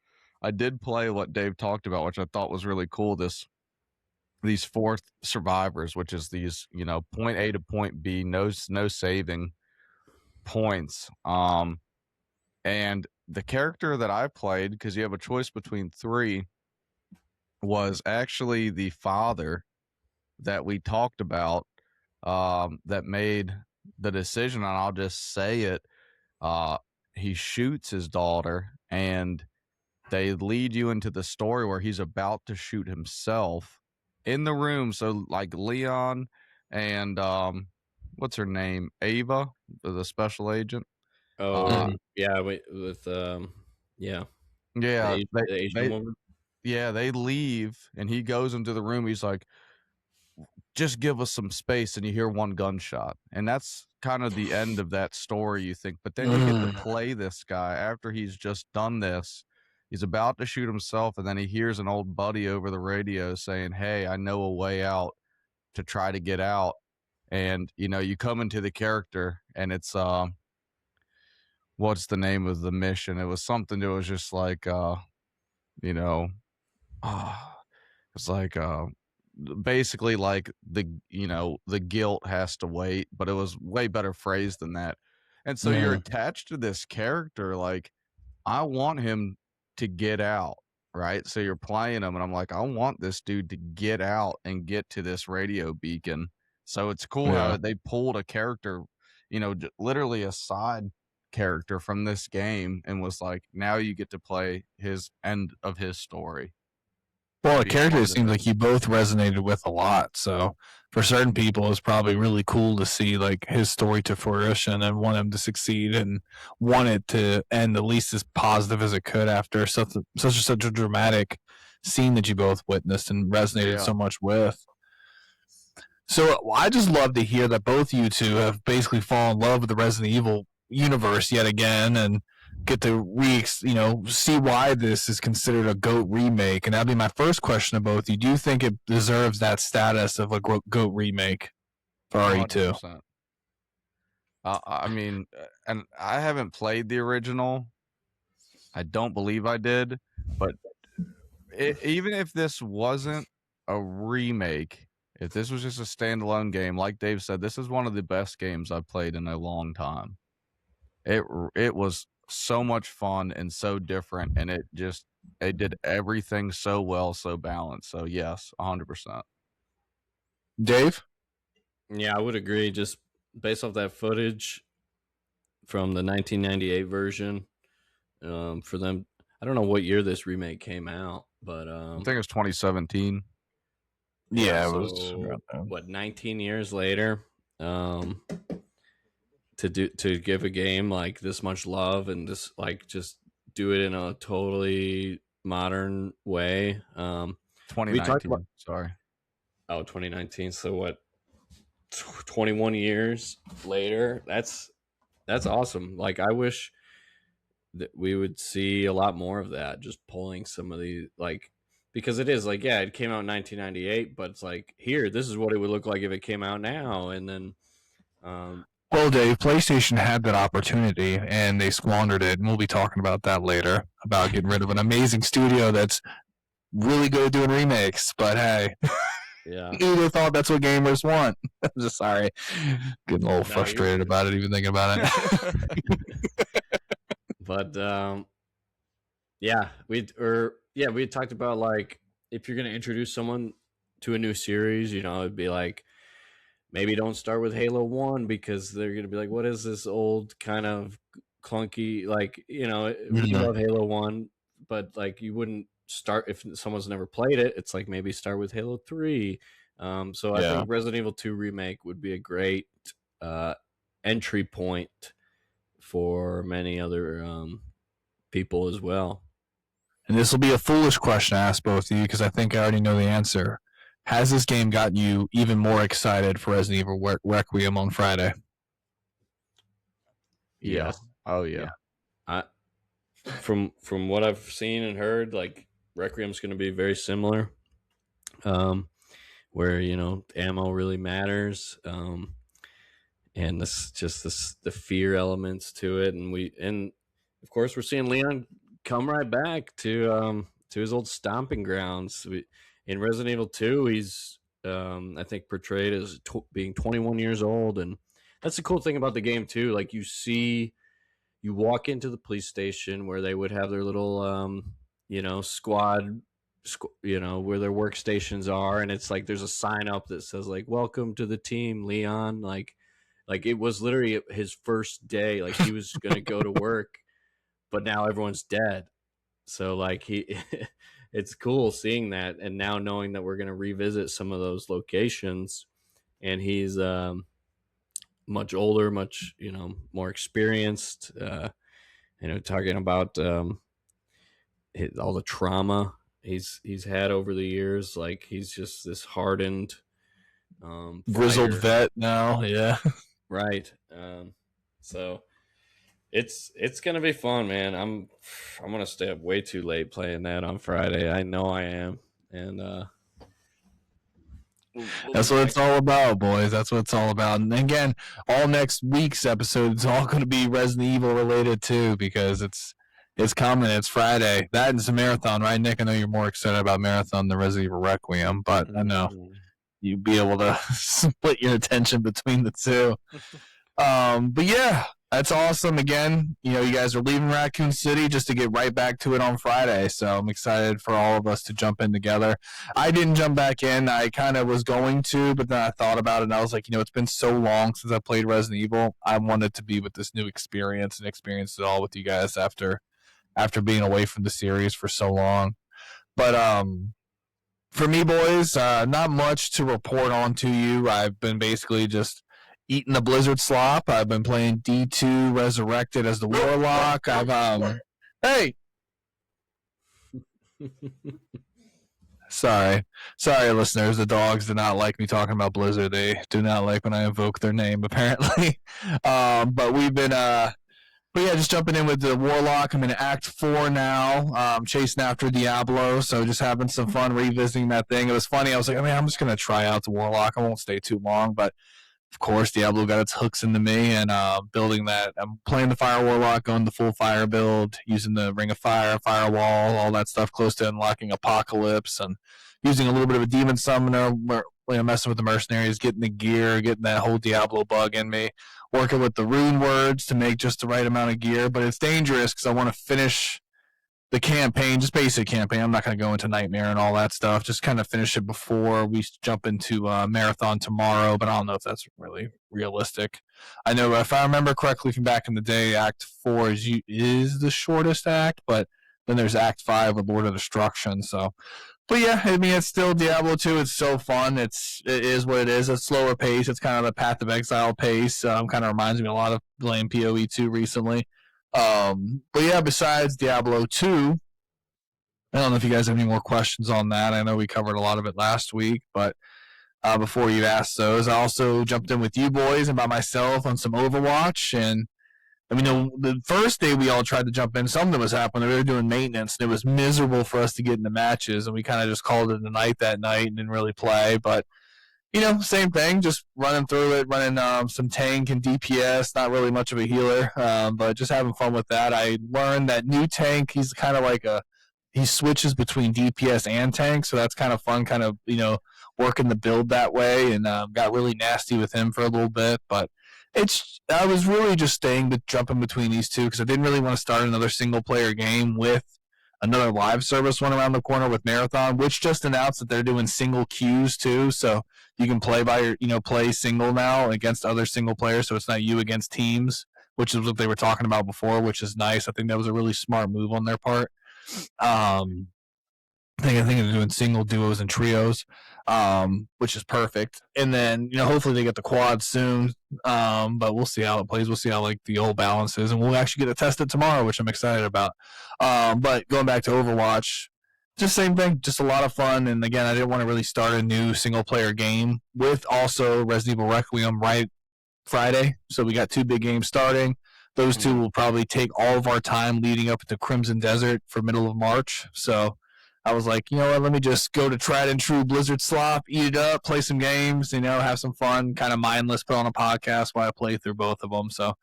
I did play what Dave talked about, which I thought was really cool. These 4 survivors, which is these, point A to point B, no saving points. And the character that I played, because you have a choice between 3, was actually the father that we talked about, that made the decision, and I'll just say it. He shoots his daughter, and they lead you into the story where he's about to shoot himself in the room. So like Leon and what's her name, Ava, the special agent. The Asian woman. Yeah, they leave, and he goes into the room. He's like, just give us some space, and you hear one gunshot, and that's kind of the end of that story, you think. But then you get to play this guy after he's just done this. He's about to shoot himself, and then he hears an old buddy over the radio saying, hey, I know a way out, to try to get out. And you come into the character, and it's what's the name of the mission? It was something that was just like it's like basically like the guilt has to wait, but it was way better phrased than that. And so you're attached to this character, like, I want him to get out, right? So you're playing him, and I'm like, I want this dude to get out and get to this radio beacon So it's cool how they pulled a character, literally a side character from this game, and was like, now you get to play his end of his story. Well, a character it seems like you both resonated with a lot. So for certain people, it's probably really cool to see like his story to fruition and want him to succeed and want it to end at least as positive as it could after such a dramatic scene that you both witnessed and resonated so much with. So I just love to hear that both you two have basically fallen in love with the Resident Evil universe yet again, and get to see why this is considered a GOAT remake. And that'd be my first question to both of you. Do you think it deserves that status of a GOAT remake for RE2? I mean, and I haven't played the original. I don't believe I did, but even if this wasn't a remake, if this was just a standalone game, like Dave said, this is one of the best games I've played in a long time. It was so much fun and so different, and it did everything so well, so balanced. So yes, 100%. Dave? Yeah, I would agree. Just based off that footage from the 1998 version, for them, I don't know what year this remake came out, but I think it was 2017. Yeah, so, it was about that. What, 19 years later, to give a game like this much love and just do it in a totally modern way. 2019. Sorry. Oh, 2019. So what? 21 years later. That's awesome. Like, I wish that we would see a lot more of that. Just pulling some of the because it is like, yeah, it came out in 1998, but it's like, here, this is what it would look like if it came out now, and then. Well, Dave, PlayStation had that opportunity, and they squandered it, and we'll be talking about that later, about getting rid of an amazing studio that's really good at doing remakes, but hey, yeah, they thought that's what gamers want. I'm just sorry. Getting a little frustrated about it, even thinking about it. But, we talked about, like, if you're going to introduce someone to a new series, it'd be like, maybe don't start with Halo 1 because they're going to be like, what is this old kind of clunky, we love Halo 1, but like you wouldn't start if someone's never played it. It's like, maybe start with Halo 3. So I think Resident Evil 2 Remake would be a great entry point for many other people as well. And this will be a foolish question to ask both of you because I think I already know the answer. Has this game gotten you even more excited for Resident Evil Requiem on Friday? Yeah. Oh yeah. From what I've seen and heard, like, Requiem's going to be very similar, where ammo really matters, and the fear elements to it, and of course we're seeing Leon come right back to his old stomping grounds. In Resident Evil 2, he's I think portrayed as being 21 years old, and that's the cool thing about the game too. Like, you walk into the police station where they would have their little squad, where their workstations are, and it's like there's a sign up that says like, welcome to the team, Leon. Like it was literally his first day. Like, he was gonna go to work, but now everyone's dead. So like it's cool seeing that, and now knowing that we're going to revisit some of those locations, and he's much older, much more experienced, talking about all the trauma he's had over the years. Like, he's just this hardened grizzled fighter. vet now. Yeah. Right. So it's gonna be fun, man. I'm gonna stay up way too late playing that on Friday. I know I am, and that's what it's all about, boys. That's what it's all about. And again, all next week's episode is all going to be Resident Evil related too, because it's coming. It's Friday. That is a marathon, right, Nick? I know you're more excited about marathon than Resident Evil Requiem, but I know you'd be able to split your attention between the two. But yeah, That's awesome. Again, you guys are leaving Raccoon City just to get right back to it on Friday. So I'm excited for all of us to jump in together. I didn't jump back in. I kind of was going to, but then I thought about it and I was like, it's been so long since I played Resident Evil. I wanted to be with this new experience and experience it all with you guys after being away from the series for so long. But for me, boys, not much to report on to you. I've been basically just eating the Blizzard slop. I've been playing D2 Resurrected as the Warlock. Hey! Sorry, listeners. The dogs do not like me talking about Blizzard. They do not like when I invoke their name, apparently. But we've been, just jumping in with the Warlock. I'm in Act 4 now, chasing after Diablo, so just having some fun revisiting that thing. It was funny. I was like, I'm just going to try out the Warlock. I won't stay too long, but of course, Diablo got its hooks into me, and building that. I'm playing the Fire Warlock, going the full fire build, using the Ring of Fire, Firewall, all that stuff close to unlocking Apocalypse, and using a little bit of a Demon Summoner, messing with the mercenaries, getting the gear, getting that whole Diablo bug in me, working with the rune words to make just the right amount of gear. But it's dangerous because I want to finish the campaign, just basic campaign. I'm not going to go into Nightmare and all that stuff. Just kind of finish it before we jump into Marathon tomorrow, but I don't know if that's really realistic. I know if I remember correctly from back in the day, Act 4 is the shortest act, but then there's Act 5 with Lord of Destruction. So, but yeah, it's still Diablo 2. It's so fun. It is what it is. A slower pace. It's kind of the Path of Exile pace. Kind of reminds me a lot of playing PoE 2 recently. But yeah, besides Diablo 2, I don't know if you guys have any more questions on that. I know we covered a lot of it last week, but before you ask those, I also jumped in with you boys and by myself on some Overwatch. And the first day we all tried to jump in, something was happening. We were doing maintenance, and it was miserable for us to get into matches, and we kind of just called it a night that night and didn't really play. But same thing, just running through it, running some tank and DPS, not really much of a healer, but just having fun with that. I learned that new tank, he's kind of like he switches between DPS and tank, so that's kind of fun, working the build that way, and got really nasty with him for a little bit. But I was really just jumping between these two because I didn't really want to start another single-player game with another live service one around the corner with Marathon, which just announced that they're doing single queues too. So you can play play single now against other single players. So it's not you against teams, which is what they were talking about before, which is nice. I think that was a really smart move on their part. I think they're doing single, duos, and trios, which is perfect. And then, hopefully they get the quad soon. But we'll see how it plays. We'll see how the old balance is, and we'll actually get to test it tomorrow, which I'm excited about. But going back to Overwatch, just same thing, just a lot of fun. And again, I didn't want to really start a new single player game with also Resident Evil Requiem right Friday. So we got two big games starting. Those two will probably take all of our time leading up to Crimson Desert for middle of March. So I was like, what, let me just go to tried and true Blizzard slop, eat it up, play some games, have some fun, kind of mindless, put on a podcast while I play through both of them. So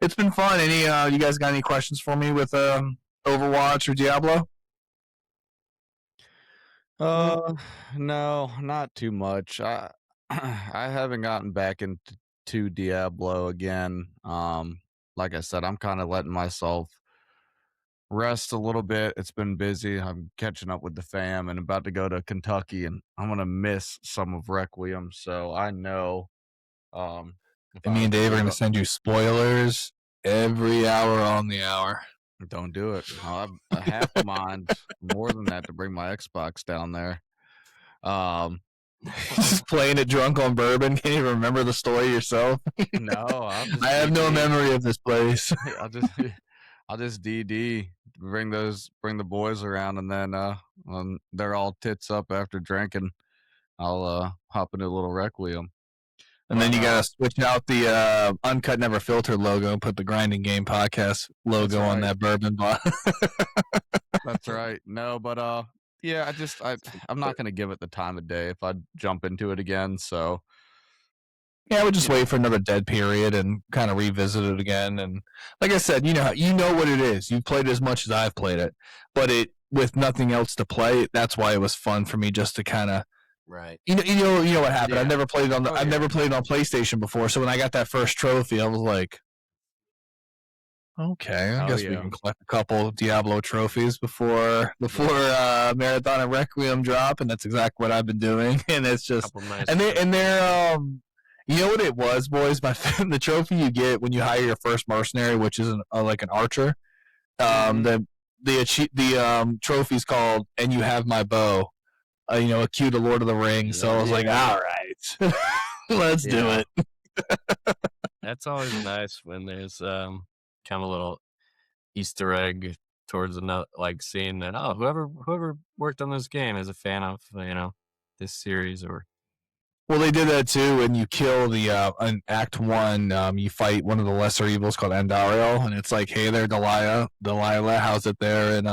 it's been fun. You guys got any questions for me with Overwatch or Diablo? No, not too much. I haven't gotten back into Diablo again. Like I said, I'm kind of letting myself rest a little bit. It's been busy. I'm catching up with the fam and about to go to Kentucky, and I'm gonna miss some of Requiem. So I know. Me and Dave are gonna send you spoilers every hour on the hour. Don't do it. I have half a mind more than that to bring my Xbox down there. Just playing it drunk on bourbon. Can't even remember the story yourself. No, I have no memory of this place. I'll just DD, bring the boys around, and then when they're all tits up after drinking, I'll hop into a little Requiem. And then you gotta switch out the Uncut Never Filtered logo and put the Grinding Game Podcast logo on that bourbon bottle. That's right. No, but yeah, I'm not gonna give it the time of day if I jump into it again. So yeah, I would just wait for another dead period and kind of revisit it again. And like I said, you know what it is. You've played it as much as I've played it, but with nothing else to play, that's why it was fun for me just to kind of. Right. You know what happened. Yeah. I've never played it on PlayStation before. So when I got that first trophy, I was like, Okay, I Oh, guess we yeah. can collect a couple of Diablo trophies before Marathon and Requiem drop, and that's exactly what I've been doing. And it's just Couple nice they're you know what it was, boys? The trophy you get when you hire your first mercenary, which is like an archer. The trophy's called "And You Have My Bow." A cue to Lord of the Rings. So I was like, all right, let's do it. That's always nice when there's kind of a little Easter egg towards another, like seeing that whoever worked on this game is a fan of this series. Or Well, they did that too. When you kill in Act 1, you fight one of the lesser evils called Andariel, and it's like, hey there, Delilah, how's it there? And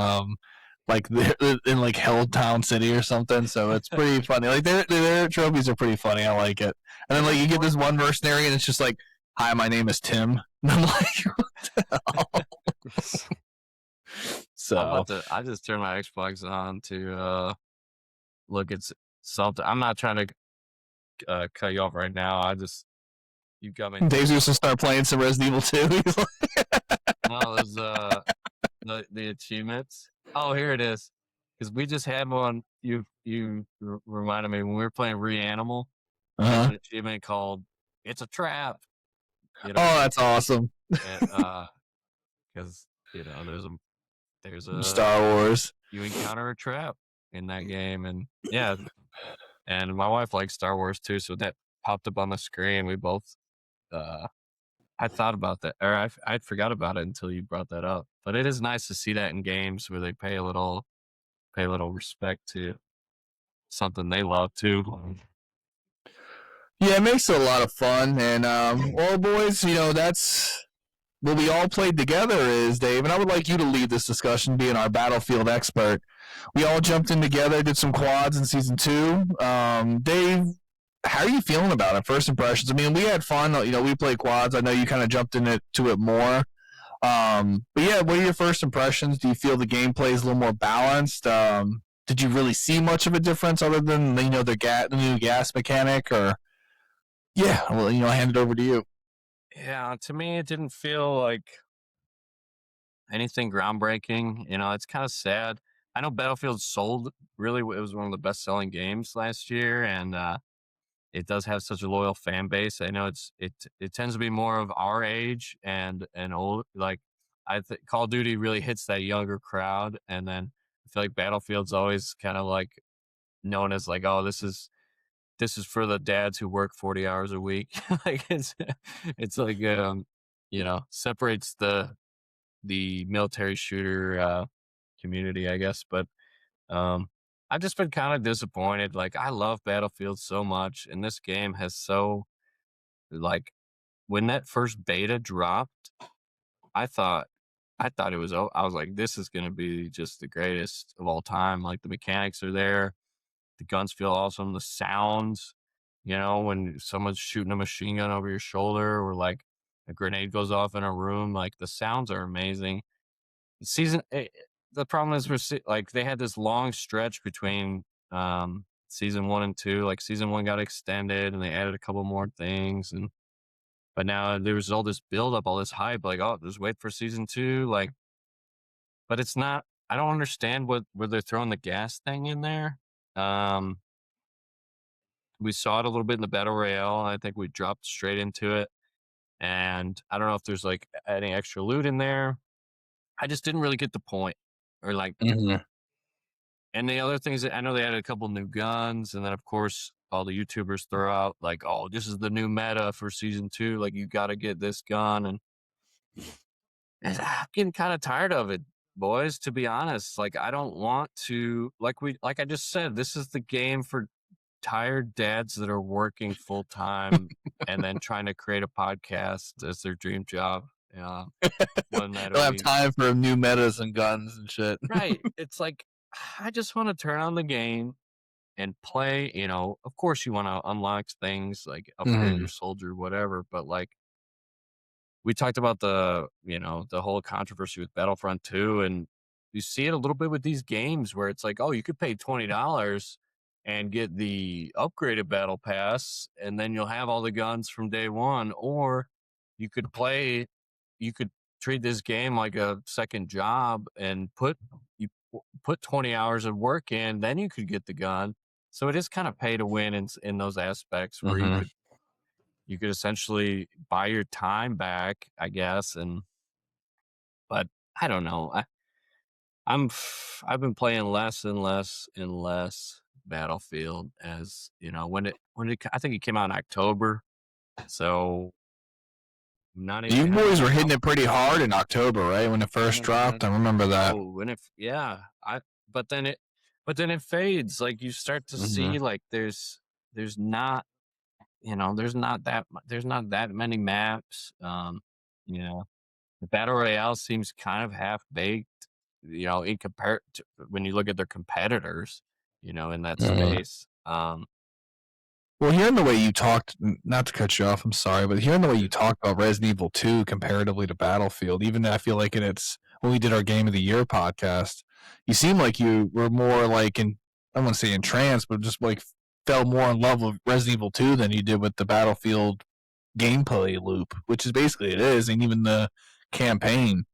like they're in like Helltown City or something. So it's pretty funny. Like their trophies are pretty funny. I like it. And then like you get this one mercenary, and it's just like, hi, my name is Tim. And I'm like, what the hell? So I just turned my Xbox on to look at something. I'm not trying to cut you off right now. You got me. Dave's just to start playing some Resident Evil 2. He's like, No, there's the achievements. Oh, here it is. Because we just had one. You reminded me when we were playing Reanimal. There's an achievement called "It's a Trap." Oh, that's awesome. Because there's a Star Wars. You encounter a trap in that game, and yeah, and my wife likes Star Wars too, so that popped up on the screen. We both, I thought about that, or I forgot about it until you brought that up. But it is nice to see that in games where they pay a little respect to something they love too. Yeah, it makes it a lot of fun. And well, boys, that's what we all played together is, Dave, and I would like you to lead this discussion, being our Battlefield expert. We all jumped in together, did some quads in Season 2. Dave, how are you feeling about it? First impressions. I mean, we had fun. We played quads. I know you kind of jumped into it more. But yeah, what are your first impressions? Do you feel the gameplay is a little more balanced? Did you really see much of a difference other than the new gas mechanic? Or yeah, well, I hand it over to you. Yeah, to me, it didn't feel like anything groundbreaking. It's kind of sad. I know Battlefield sold really. It was one of the best-selling games last year, and it does have such a loyal fan base. I know it tends to be more of our age and old. Like I think Call of Duty really hits that younger crowd, and then I feel like Battlefield's always kind of like known as like, oh, this is for the dads who work 40 hours a week. Like it's like separates the military shooter community, I guess. But I've just been kind of disappointed. Like I love Battlefield so much, and this game has like when that first beta dropped, I thought it was. I was like, this is gonna be just the greatest of all time. Like the mechanics are there, the guns feel awesome, the sounds. When someone's shooting a machine gun over your shoulder, or like a grenade goes off in a room, like the sounds are amazing. The problem is like they had this long stretch between season 1 and 2. Like season 1 got extended and they added a couple more things, but now there was all this build up, all this hype, like, oh, just wait for season 2. Like, but it's not. I don't understand where they're throwing the gas thing in there. We saw it a little bit in the battle royale, and I think we dropped straight into it. And I don't know if there's like any extra loot in there. I just didn't really get the point, or like. And the other things that I know, they added a couple new guns, and then of course all the YouTubers throw out like, "Oh, this is the new meta for season 2. Like you got to get this gun," and I'm getting kind of tired of it, boys. To be honest, like I don't want to. Like I just said, this is the game for tired dads that are working full time and then trying to create a podcast as their dream job. Yeah, one night They'll a have week. time for new metas and guns and shit. Right. It's like, I just want to turn on the game and play. Of course you want to unlock things like upgrade your soldier, whatever. But like we talked about the whole controversy with Battlefront 2, and you see it a little bit with these games where it's like, oh, you could pay $20 and get the upgraded battle pass, and then you'll have all the guns from day one, or you could treat this game like a second job and put 20 hours of work in, then you could get the gun. So it is kind of pay to win in those aspects where Mhm. you could essentially buy your time back, I guess. But I don't know. I've been playing less and less and less Battlefield, as you know, I think it came out in October. So not You even boys were hitting it pretty hard in October, right? When it first dropped. I remember that. Oh, and but then it fades. Like you start to see like there's not, there's not that many maps. You know, the battle royale seems kind of half baked, in compare to when you look at their competitors, in that space. Well, hearing the way you talked, not to cut you off, I'm sorry, but hearing the way you talked about Resident Evil 2 comparatively to Battlefield, even I feel like when we did our Game of the Year podcast, you seem like you were more like I don't want to say entranced, but just like fell more in love with Resident Evil 2 than you did with the Battlefield gameplay loop, which is basically it is, and even the campaign.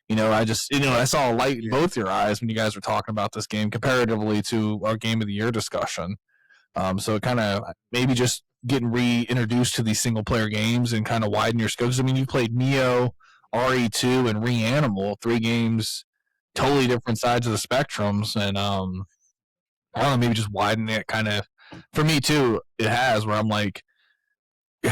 I saw a light in both your eyes when you guys were talking about this game comparatively to our Game of the Year discussion. So it kind of maybe just getting reintroduced to these single player games and kind of widen your scope. 'Cause, I mean, you played Neo, RE2, and Reanimal, 3 games, totally different sides of the spectrums, and I don't know, maybe just widen it kind of. For me too, it has where I'm like,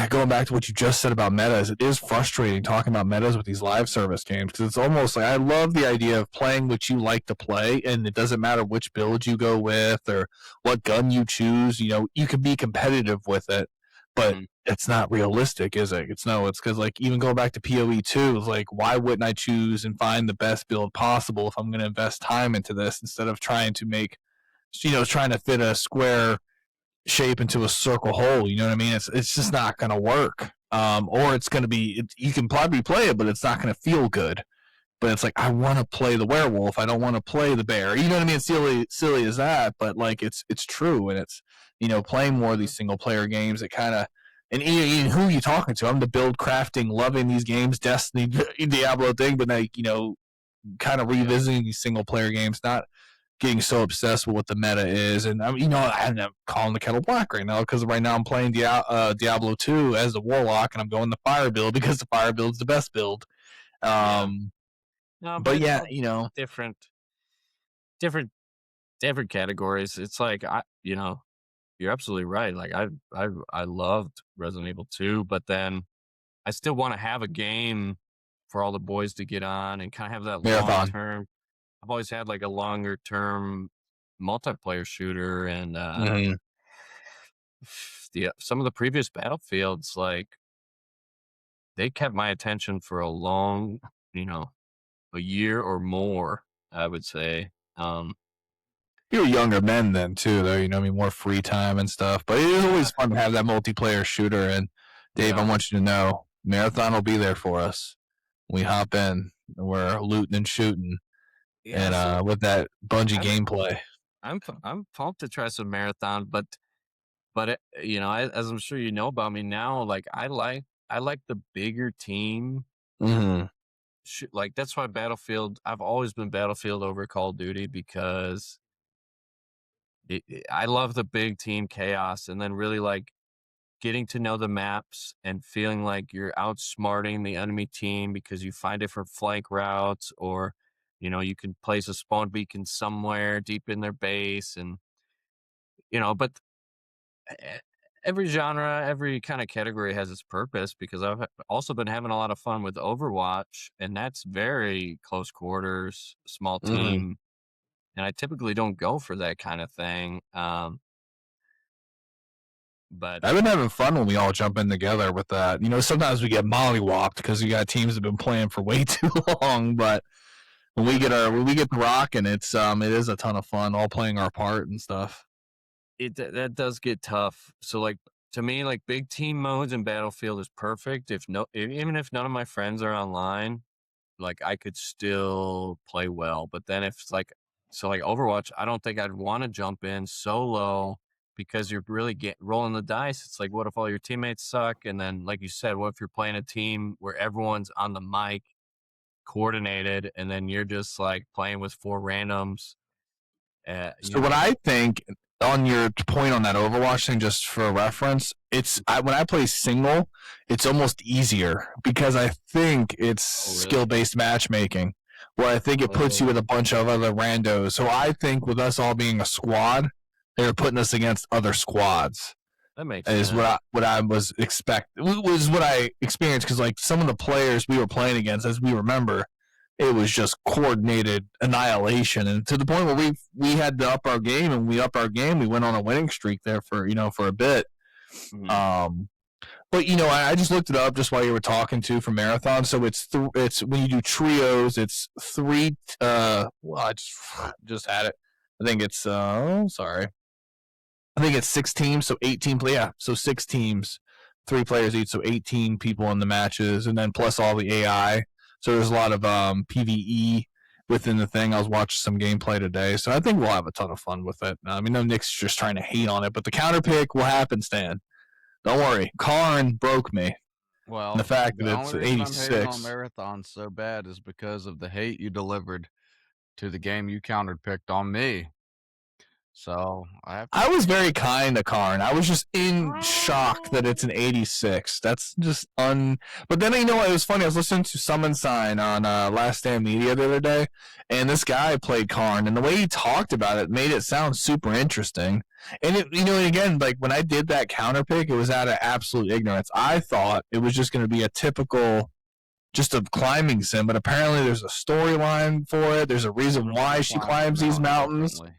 going back to what you just said about metas, it is frustrating talking about metas with these live service games because it's almost like I love the idea of playing what you like to play, and it doesn't matter which build you go with or what gun you choose. You can be competitive with it, but it's not realistic, is it? It's because like even going back to PoE 2, it's like why wouldn't I choose and find the best build possible if I'm going to invest time into this instead of trying to fit a square shape into a circle hole. You know what I mean? It's just not going to work. Or it's going to be, you can probably play it, but it's not going to feel good. But it's like, I want to play the werewolf. I don't want to play the bear. You know what I mean? It's silly as that, but like it's true. And it's, playing more of these single player games, it kind of, and Ian, who are you talking to? I'm the build crafting, loving these games, Destiny, Diablo thing, but like, kind of revisiting these single player games, not getting so obsessed with what the meta is. And I'm calling the kettle black right now because right now I'm playing Diablo 2 as the warlock, and I'm going the fire build because the fire build's the best build. No, but yeah, different categories. It's like you're absolutely right. Like I loved Resident Evil 2, but then I still want to have a game for all the boys to get on and kind of have that marathon. long term. I've always had like a longer term multiplayer shooter, and some of the previous Battlefields, like they kept my attention for a long, a year or more, I would say. You're younger men then too, though. More free time and stuff. But it is always fun to have that multiplayer shooter. And Dave, I want you to know, Marathon will be there for us. We hop in, and we're looting and shooting, and with that Bungie gameplay. I'm pumped to try some Marathon, but as I'm sure you know about me now, like I like the bigger team. Like that's why Battlefield. I've always been Battlefield over Call of Duty because I love the big team chaos, and then really like getting to know the maps and feeling like you're outsmarting the enemy team because you find different flank routes, or you can place a spawn beacon somewhere deep in their base, and but every genre, every kind of category has its purpose, because I've also been having a lot of fun with Overwatch, and that's very close quarters, small team. And I typically don't go for that kind of thing. But I've been having fun when we all jump in together with that. Sometimes we get mollywopped because we got teams that have been playing for way too long. But when we get the rocking, it is a ton of fun, all playing our part and stuff. That does get tough. So like to me, like big team modes in Battlefield is perfect. Even if none of my friends are online, like I could still play well. But then if it's like Overwatch, I don't think I'd want to jump in solo because you're really rolling the dice. It's like, what if all your teammates suck? And then, like you said, what if you're playing a team where everyone's on the mic coordinated, and then you're just like playing with 4 randoms. So what I think, on your point on that Overwatch thing, just for reference, when I play single, it's almost easier because I think it's really? skill-based matchmaking, where I think it puts you with a bunch of other randos. So I think with us all being a squad, they're putting us against other squads. That makes is sense. what I was was what I experienced, because like some of the players we were playing against, as we remember, it was just coordinated annihilation, and to the point where we had to up our game, and we upped our game. We went on a winning streak there for a bit. Mhm. But I just looked it up just while you were talking for marathon. So it's when you do trios, it's 3. Well, I just had it. I think it's sorry. I think it's 6 teams, so 18 play. Yeah, so 6 teams, 3 players each, so 18 people in the matches, and then plus all the AI. So there's a lot of PVE within the thing. I was watching some gameplay today, so I think we'll have a ton of fun with it. I mean, no, Nick's just trying to hate on it, but the counter pick will happen, Stan. Don't worry. Karn broke me. Well, And the fact that the it's only reason I'm hating on 86. Marathon so bad is because of the hate you delivered to the game you counter-picked on me. So I have to I was very kind to Karn. I was just in shock that it's an 86. That's just But then it was funny. I was listening to Summon Sign on Last Stand Media the other day, and this guy played Karn, and the way he talked about it made it sound super interesting. And again, like when I did that counter pick, it was out of absolute ignorance. I thought it was just going to be a typical, just a climbing sim, but apparently there's a storyline for it. There's a reason why she climbs these mountains. differently.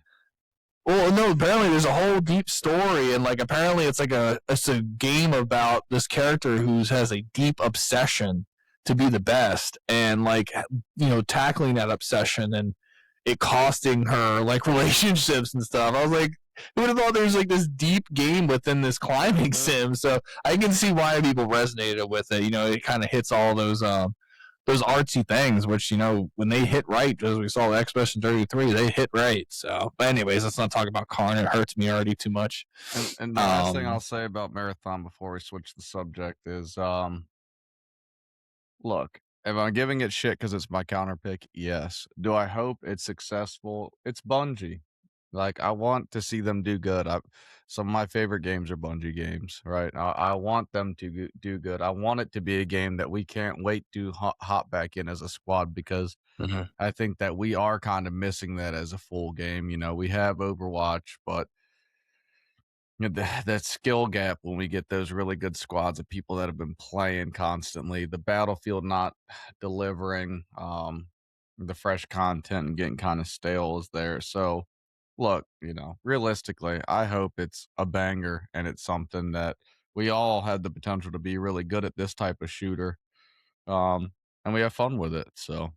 Well, no, apparently there's a whole deep story, and like apparently it's a game about this character who has a deep obsession to be the best, and like tackling that obsession and it costing her like relationships and stuff. I was like, who would have thought there was like this deep game within this climbing sim? So I can see why people resonated with it. It kind of hits all those artsy things, which when they hit right, as we saw Expedition 33, they hit right. So, but anyways, let's not talk about Karn. It hurts me already too much. And the last thing I'll say about Marathon before we switch the subject is, look, if I'm giving it shit because it's my counter pick, yes. Do I hope it's successful? It's Bungie. Like, I want to see them do good. Some of my favorite games are Bungie games, right? I want them to do good. I want it to be a game that we can't wait to hop back in as a squad, because I think that we are kind of missing that as a full game. We have Overwatch, but that skill gap when we get those really good squads of people that have been playing constantly, the Battlefield not delivering the fresh content and getting kind of stale is there. So look, realistically, I hope it's a banger and it's something that we all had the potential to be really good at this type of shooter. And we have fun with it. So,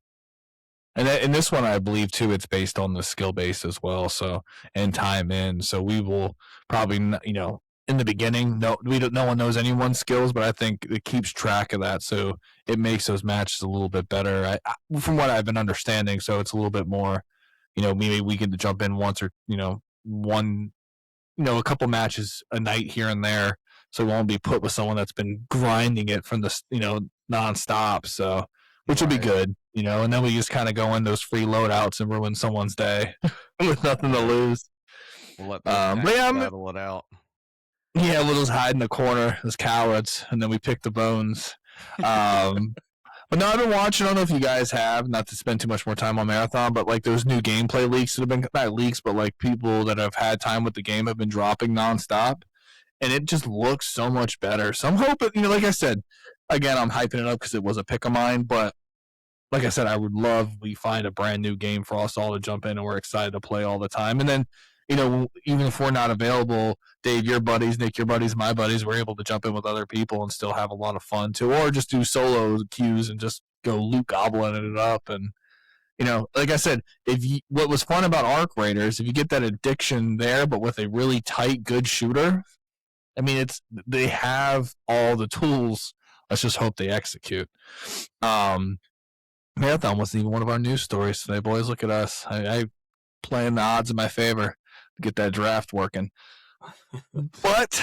and in this one, I believe too, it's based on the skill base as well. So, and time in. So we will probably, in the beginning, no one knows anyone's skills, but I think it keeps track of that. So it makes those matches a little bit better, from what I've been understanding. So it's a little bit more, maybe we can jump in once or, one, a couple matches a night here and there. So we won't be put with someone that's been grinding it from the, nonstop. So, which would be good, and then we just kind of go in those free loadouts and ruin someone's day with nothing to lose. We'll let them battle it out. Yeah, we'll just hide in the corner as cowards, and then we pick the bones. But no, I've been watching. I don't know if you guys have, not to spend too much more time on Marathon, but like those new gameplay leaks that have been, not leaks, but like people that have had time with the game have been dropping nonstop. And it just looks so much better. So I'm hoping, like I said, again, I'm hyping it up because it was a pick of mine. But like I said, I would love we find a brand new game for us all to jump in, and we're excited to play all the time. And then, even if we're not available, Dave, your buddies, Nick, your buddies, my buddies, we're able to jump in with other people and still have a lot of fun too, or just do solo queues and just go loot goblining it up. And like I said, what was fun about Arc Raiders, if you get that addiction there, but with a really tight, good shooter, I mean, they have all the tools. Let's just hope they execute. Marathon wasn't even one of our news stories today, boys. Look at us. I playing the odds in my favor to get that draft working. But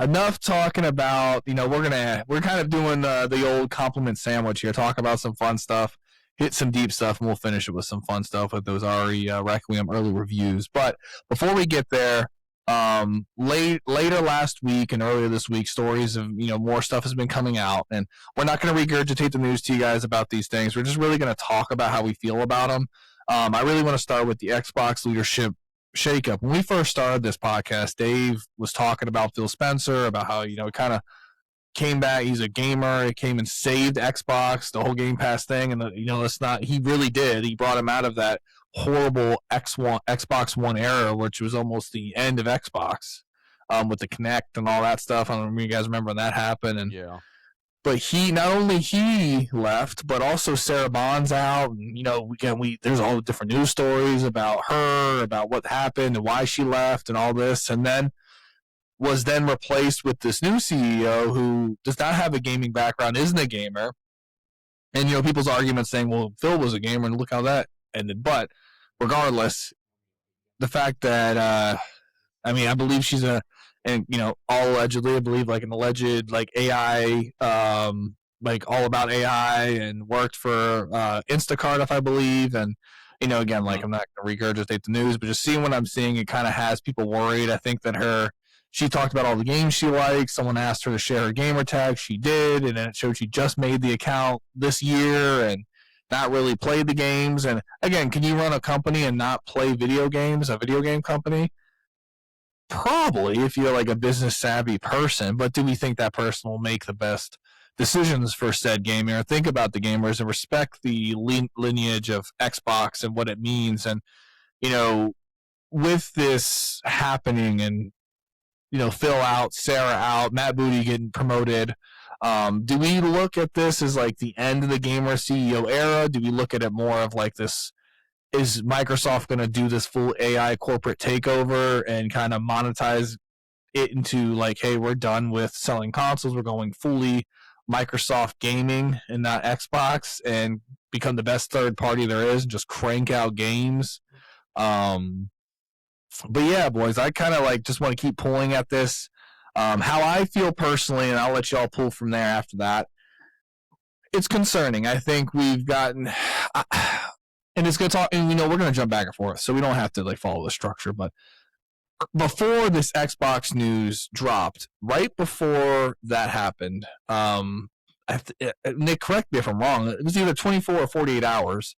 enough talking about, we're kind of doing the old compliment sandwich here, talk about some fun stuff. hit some deep stuff, and we'll finish it with some fun stuff with those Requiem early reviews. But before we get there, later last week and earlier this week, stories of more stuff has been coming out, and we're not going to regurgitate the news to you guys about these things. We're just really going to talk about how we feel about them. I really want to start with the Xbox leadership shakeup. When we first started this podcast, Dave was talking about Phil Spencer, about how he kind of came back. He's a gamer. He came and saved Xbox, the whole Game Pass thing, and it's not. He really did. He brought him out of that horrible Xbox One era, which was almost the end of Xbox, with the Kinect and all that stuff. I don't know if you guys remember when that happened. And yeah. But not only he left, but also Sarah Bond's out. And, there's all the different news stories about her, about what happened and why she left and all this. And then was replaced with this new CEO who does not have a gaming background, isn't a gamer. And, people's arguments saying, well, Phil was a gamer and look how that ended. But regardless, the fact that, I believe she's all allegedly, I believe like an alleged like AI, like all about AI, and worked for Instacart, if I believe. And, again, like I'm not going to regurgitate the news, but just seeing what I'm seeing, it kind of has people worried. I think that she talked about all the games she likes. Someone asked her to share her gamer tag. She did, and then it showed she just made the account this year and not really played the games. And again, can you run a company and not play video games, a video game company? Probably, if you're like a business savvy person, but do we think that person will make the best decisions for said gamer? Think about the gamers and respect the lineage of Xbox and what it means. And, with this happening and, Phil out, Sarah out, Matt Booty getting promoted, do we look at this as like the end of the gamer CEO era? Do we look at it more of like this? Is Microsoft going to do this full AI corporate takeover and kind of monetize it into like, hey, we're done with selling consoles. We're going fully Microsoft gaming and not Xbox, and become the best third party there is and just crank out games. But yeah, boys, I kind of like just want to keep pulling at this. How I feel personally, and I'll let y'all pull from there after that. It's concerning. I think we've gotten... And it's going to talk, and we're going to jump back and forth, so we don't have to like follow the structure. But before this Xbox news dropped, right before that happened, Nick, correct me if I'm wrong, it was either 24 or 48 hours.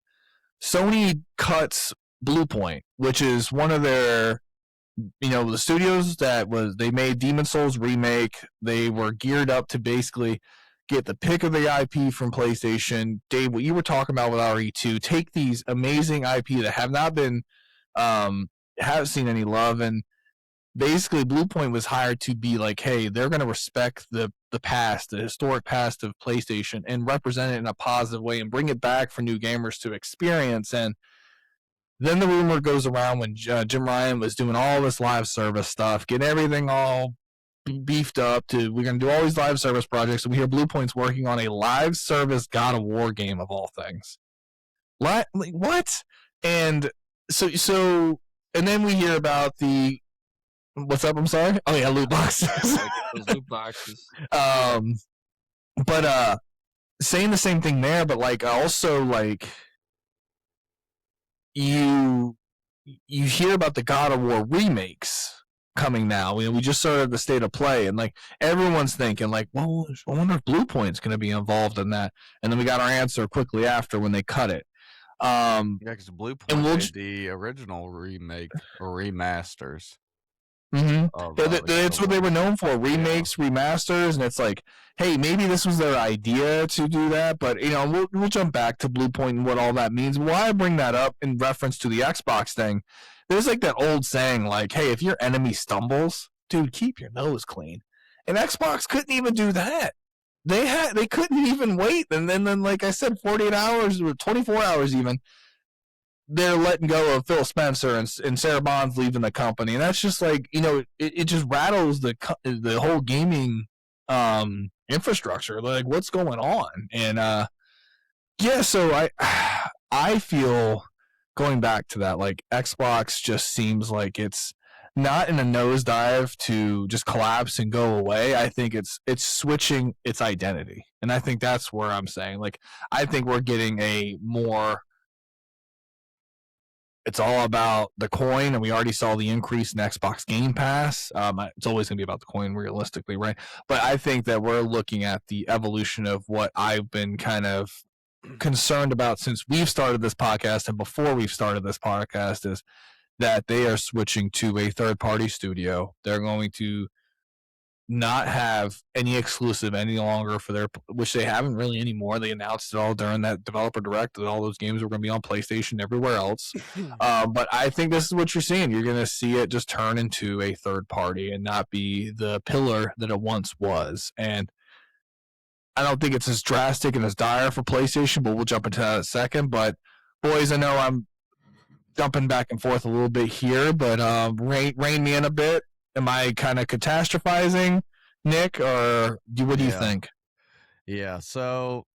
Sony cuts Bluepoint, which is one of their, the studios they made Demon's Souls Remake. They were geared up to basically get the pick of the IP from PlayStation. Dave, what you were talking about with RE2, take these amazing IP that have not been, haven't seen any love, and basically Bluepoint was hired to be like, hey, they're going to respect the past, the historic past of PlayStation, and represent it in a positive way and bring it back for new gamers to experience. And then the rumor goes around when Jim Ryan was doing all this live service stuff, getting everything all beefed up to, we're going to do all these live service projects, and we hear Bluepoint's working on a live service God of War game of all things. What? And so and then we hear about the, what's up? I'm sorry. Oh yeah, loot boxes. Those loot boxes. But saying the same thing there, but like also like you hear about the God of War remakes coming now. We just started the state of play, and like everyone's thinking like, well, I wonder if Bluepoint's going to be involved in that. And then we got our answer quickly after when they cut it. Yeah, because Bluepoint did the original remake or remasters. Mm-hmm. That's what they were known for, remakes, remasters, and it's like, hey, maybe this was their idea to do that, but we'll jump back to Bluepoint and what all that means. Why I bring that up in reference to the Xbox thing, there's like that old saying, like, hey, if your enemy stumbles, dude, keep your nose clean. And Xbox couldn't even do that. They couldn't even wait, and then like I said, 48 hours or 24 hours even, they're letting go of Phil Spencer and Sarah Bond's leaving the company, and that's just like it just rattles the whole gaming infrastructure. Like, what's going on? And yeah, so I feel, going back to that, like Xbox just seems like it's not in a nosedive to just collapse and go away. I think it's switching its identity, and I think that's where I'm saying, like, I think we're getting a more. It's all about the coin, and we already saw the increase in Xbox Game Pass. It's always going to be about the coin, realistically, right? But I think that we're looking at the evolution of what I've been kind of concerned about since we've started this podcast and before we've started this podcast is that they are switching to a third-party studio. They're going to not have any exclusive any longer for their, which they haven't really anymore. They announced it all during that developer direct that all those games were going to be on PlayStation everywhere else. But I think this is what you're seeing. You're going to see it just turn into a third party and not be the pillar that it once was. And I don't think it's as drastic and as dire for PlayStation, but we'll jump into that in a second. But boys, I know I'm jumping back and forth a little bit here, but rein me in a bit. Am I kind of catastrophizing, Nick, or what do you think? Yeah. So,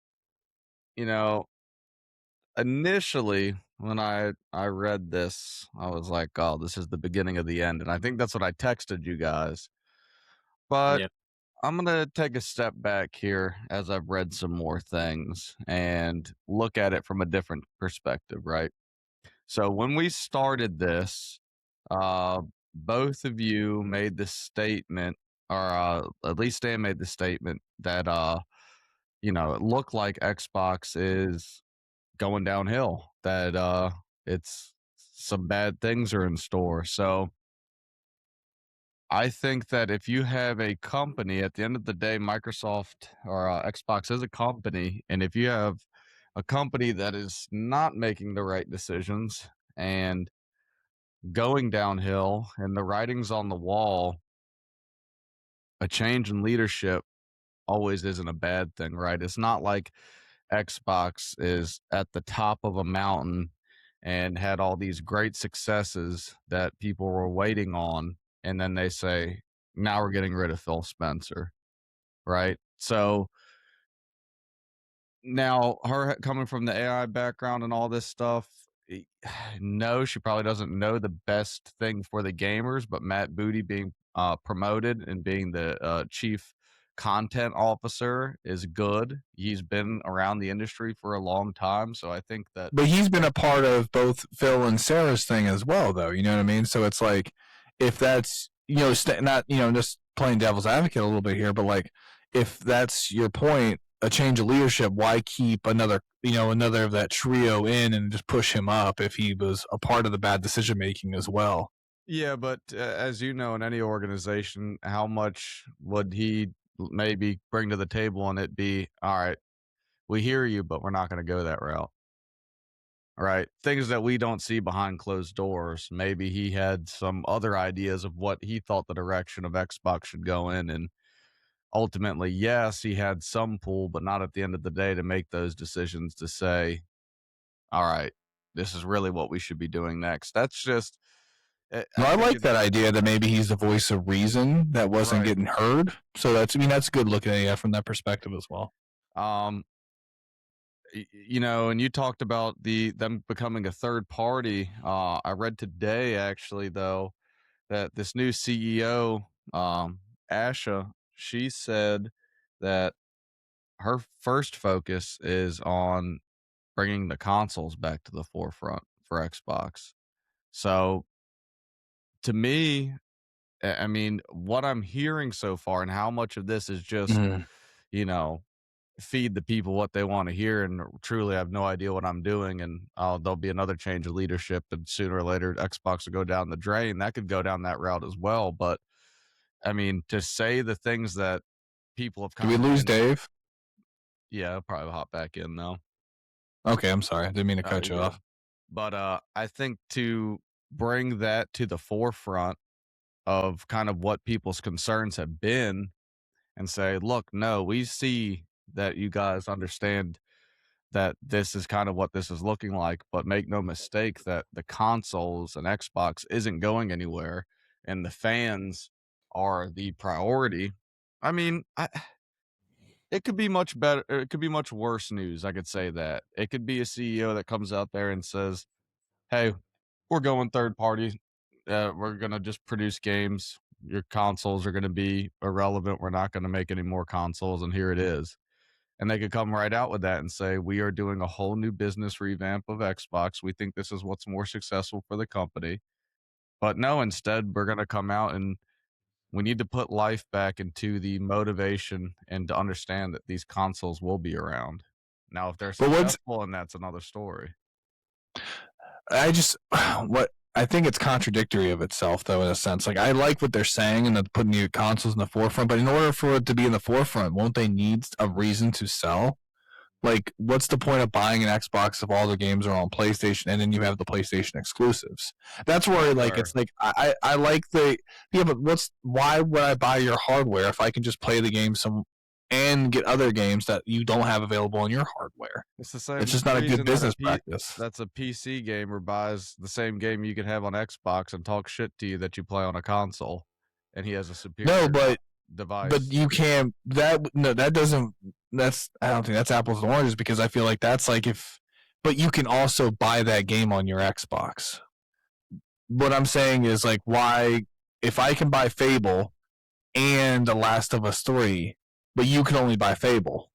initially when I read this, I was like, oh, this is the beginning of the end. And I think that's what I texted you guys. But Yep. I'm going to take a step back here as I've read some more things and look at it from a different perspective, right? So when we started this, both of you made the statement, or at least Dan made the statement that, it looked like Xbox is going downhill, that it's some bad things are in store. So I think that if you have a company, at the end of the day, Microsoft or Xbox is a company, and if you have a company that is not making the right decisions and going downhill and the writing's on the wall, a change in leadership always isn't a bad thing, right? It's not like Xbox is at the top of a mountain and had all these great successes that people were waiting on, and then they say, now we're getting rid of Phil Spencer, right? So now her coming from the AI background and all this stuff, no, she probably doesn't know the best thing for the gamers, but Matt Booty being promoted and being the chief content officer is good. He's been around the industry for a long time, so I think that. But he's been a part of both Phil and Sarah's thing as well, though. You know what I mean? So it's like, if that's not just playing devil's advocate a little bit here, but like, if that's your point, a change of leadership, why keep another of that trio in and just push him up if he was a part of the bad decision making as well? Yeah, but as you know, in any organization, how much would he maybe bring to the table and it be, all right, we hear you, but we're not going to go that route. Right. Things that we don't see behind closed doors. Maybe he had some other ideas of what he thought the direction of Xbox should go in. And ultimately, yes, he had some pull, but not at the end of the day to make those decisions to say, all right, this is really what we should be doing next. That's just. I like that idea that maybe he's the voice of reason that wasn't getting heard. So that's good looking at it from that perspective as well. And you talked about them becoming a third party. I read today, actually, though, that this new CEO, Asha, she said that her first focus is on bringing the consoles back to the forefront for Xbox. So, to me, I mean, what I'm hearing so far and how much of this is just, feed the people what they want to hear, and truly I have no idea what I'm doing, and there'll be another change of leadership, and sooner or later Xbox will go down the drain. That could go down that route as well. But I mean, to say the things that people have Did we lose Dave? Yeah, I'll probably hop back in though. Okay, I'm sorry, I didn't mean to cut you off. But I think to bring that to the forefront of kind of what people's concerns have been and say, look, no, we see that you guys understand that this is kind of what this is looking like, but make no mistake that the consoles and Xbox isn't going anywhere and the fans are the priority. I mean, it could be much better. It could be much worse news. I could say that. It could be a CEO that comes out there and says, hey, we're going third party. we're gonna just produce games. Your consoles are gonna be irrelevant. We're not gonna make any more consoles, and here it is. And they could come right out with that and say, we are doing a whole new business revamp of Xbox. We think this is what's more successful for the company. But no, instead, we're going to come out and we need to put life back into the motivation and to understand that these consoles will be around. Now, if they're successful, and that's another story. I think it's contradictory of itself, though, in a sense. Like, I like what they're saying and putting the consoles in the forefront, but in order for it to be in the forefront, won't they need a reason to sell? Like, what's the point of buying an Xbox if all the games are on PlayStation and then you have the PlayStation exclusives? That's where, like, it's like, I like but why would I buy your hardware if I can just play the game and get other games that you don't have available on your hardware? It's the same. It's just not a good business practice. That's a PC gamer buys the same game you could have on Xbox and talk shit to you that you play on a console, and he has a superior device. But you can't. That doesn't. I don't think that's apples and oranges, because I feel like that's like but you can also buy that game on your Xbox. What I'm saying is, like, why, if I can buy Fable and The Last of Us 3, but you can only buy Fable,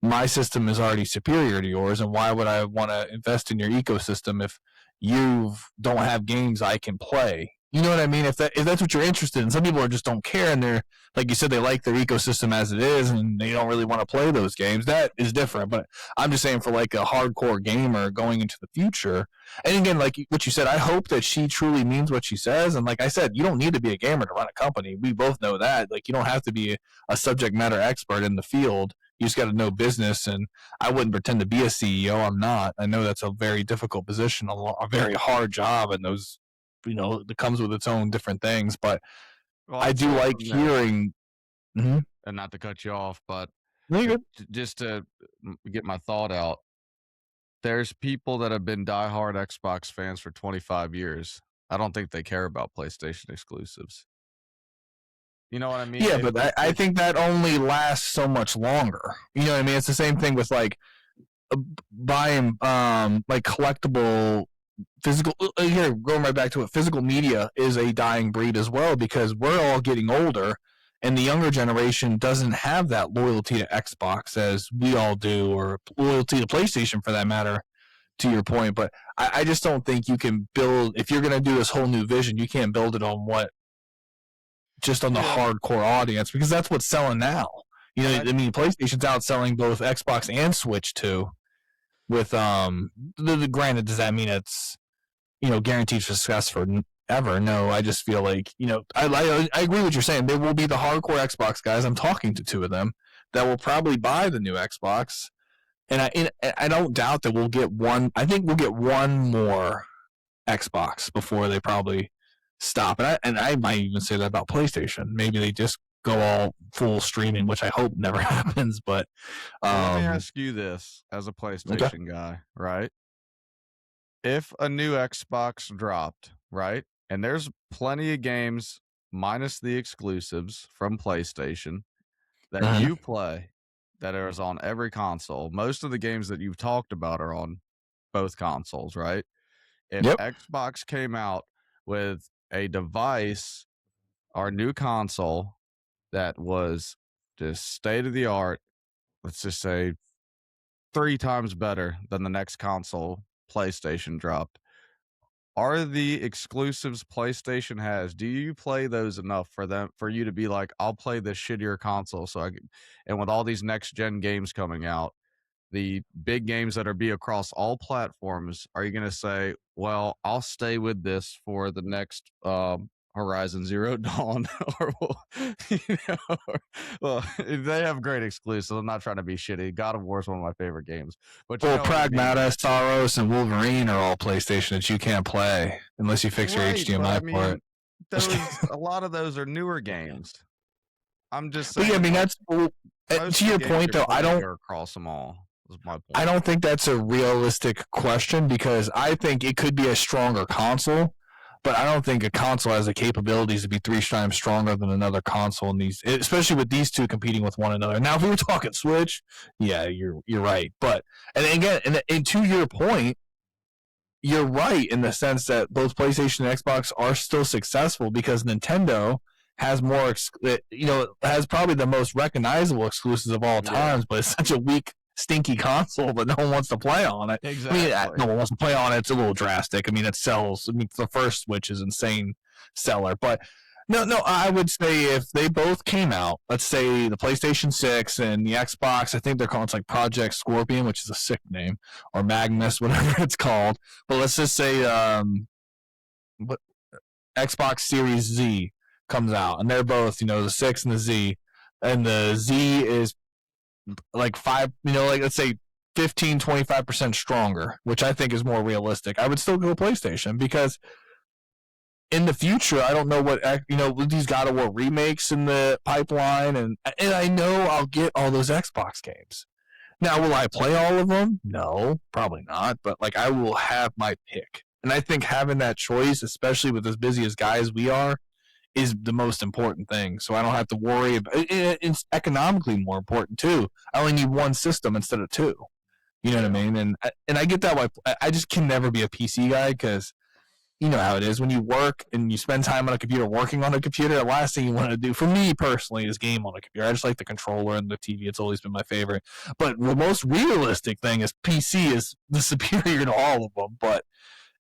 my system is already superior to yours, and why would I want to invest in your ecosystem if you don't have games I can play? You know what I mean? If that's what you're interested in. Some people just don't care, and they're, like you said, they like their ecosystem as it is, and they don't really want to play those games. That is different. But I'm just saying, for like a hardcore gamer going into the future, and again, like what you said, I hope that she truly means what she says. And like I said, you don't need to be a gamer to run a company. We both know that. Like, you don't have to be a subject matter expert in the field. You just got to know business, and I wouldn't pretend to be a CEO. I'm not. I know that's a very difficult position, a very hard job, and those, it comes with its own different things. But I do like hearing. And not to cut you off, but just to get my thought out, there's people that have been diehard Xbox fans for 25 years. I don't think they care about PlayStation exclusives. You know what I mean? Yeah, but I think that only lasts so much longer. You know what I mean? It's the same thing with like buying like collectible physical. Here, going right back to it, physical media is a dying breed as well, because we're all getting older, and the younger generation doesn't have that loyalty to Xbox as we all do, or loyalty to PlayStation for that matter, to your point. But I just don't think you can build, if you're going to do this whole new vision, you can't build it on just on the hardcore audience, because that's what's selling now. You know, I mean, PlayStation's outselling both Xbox and Switch too. With the granted, does that mean it's guaranteed success forever? No, I just feel like I agree with what you're saying. There will be the hardcore Xbox guys. I'm talking to two of them that will probably buy the new Xbox, and I don't doubt that we'll get one. I think we'll get one more Xbox before they probably stop. And I might even say that about PlayStation. Maybe they just go all full streaming, which I hope never happens. But let me ask you this, as a PlayStation guy, right? If a new Xbox dropped, right, and there's plenty of games minus the exclusives from PlayStation that you play that is on every console. Most of the games that you've talked about are on both consoles, right? If Xbox came out with a device or new console that was just state of the art, let's just say 3 times better than the next console PlayStation dropped, are the exclusives PlayStation has, do you play those enough for you to be like, I'll play this shittier console? And with all these next gen games coming out, the big games that are be across all platforms, are you going to say, well, I'll stay with this for the next Horizon Zero Dawn? Well, they have great exclusives. I'm not trying to be shitty. God of War is one of my favorite games. But Pragmata, Taros, and Wolverine are all PlayStation that you can't play unless you fix your HDMI port. A lot of those are newer games. I'm just saying. But yeah, I mean, that's to your point, though. I don't across them all. My point. I don't think that's a realistic question, because I think it could be a stronger console, but I don't think a console has the capabilities to be 3 times stronger than another console in these, especially with these two competing with one another. Now, if we were talking Switch, yeah, you're right. But and again, and to your point, you're right in the sense that both PlayStation and Xbox are still successful because Nintendo has more, has probably the most recognizable exclusives of all times, but it's such a weak, stinky console that no one wants to play on it. Exactly. I mean, no one wants to play on it. It's a little drastic. I mean, it sells. I mean, the first Switch is insane seller, but no, I would say if they both came out, let's say the PlayStation 6 and the Xbox, I think they're calling it like Project Scorpion, which is a sick name, or Magnus, whatever it's called. But let's just say what Xbox Series Z comes out, and they're both, the 6 and the Z, and the Z is like let's say 15-25% stronger, which I think is more realistic. I would still go PlayStation because in the future, I don't know what, with these God of War remakes in the pipeline, and I know I'll get all those Xbox games. Now, will I play all of them? No, probably not, but like I will have my pick. And I think having that choice, especially with as busy as guys we are, is the most important thing. So I don't have to worry about it's economically more important too. I only need one system instead of two. You know what I mean? And I get that why I just can never be a PC guy because you know how it is when you work and you spend time on a computer working on a computer. The last thing you want to do, for me personally, is game on a computer. I just like the controller and the TV. It's always been my favorite. But the most realistic thing is PC is the superior to all of them. But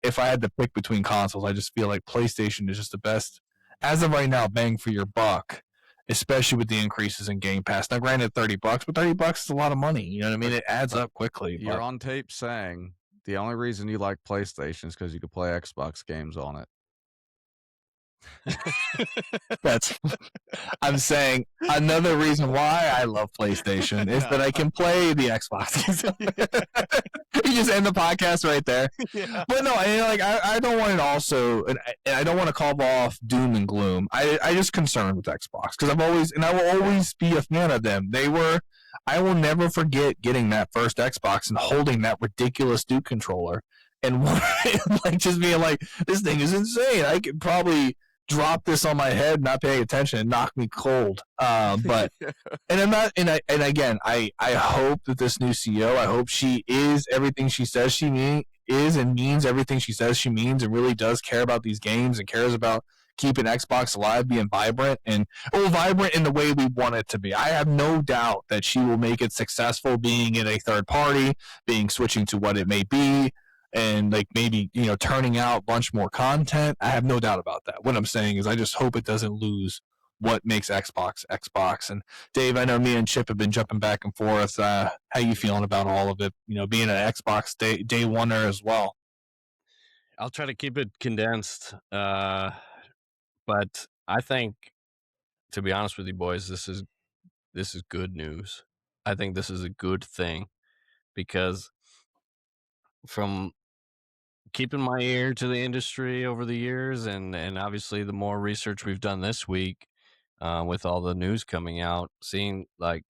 if I had to pick between consoles, I just feel like PlayStation is just the best. As of right now, bang for your buck, especially with the increases in Game Pass. Now, granted, $30, but $30 is a lot of money. You know what I mean? It adds up quickly. You're on tape saying the only reason you like PlayStation is because you could play Xbox games on it. I'm saying another reason why I love PlayStation is that I can play the Xbox. You just end the podcast right there. Yeah. But no, I don't want it also, and I don't want to call off doom and gloom. I just concerned with Xbox because I will always be a fan of them. I will never forget getting that first Xbox and holding that ridiculous Duke controller and just being like, this thing is insane. I could probably drop this on my head, not paying attention, and knock me cold. But and I'm not, and again, I hope that this new CEO, I hope she is everything she says she is and means everything she says she means, and really does care about these games and cares about keeping Xbox alive, being vibrant vibrant in the way we want it to be. I have no doubt that she will make it successful, being in a third party, switching to what it may be, and like maybe turning out a bunch more content. I have no doubt about that. What I'm saying is I just hope it doesn't lose what makes Xbox. And Dave, I know me and Chip have been jumping back and forth. How you feeling about all of it, being an Xbox day oneer as well? I'll try to keep it condensed, but I think, to be honest with you boys, this is good news. I think this is a good thing because from keeping my ear to the industry over the years, and obviously the more research we've done this week with all the news coming out, seeing like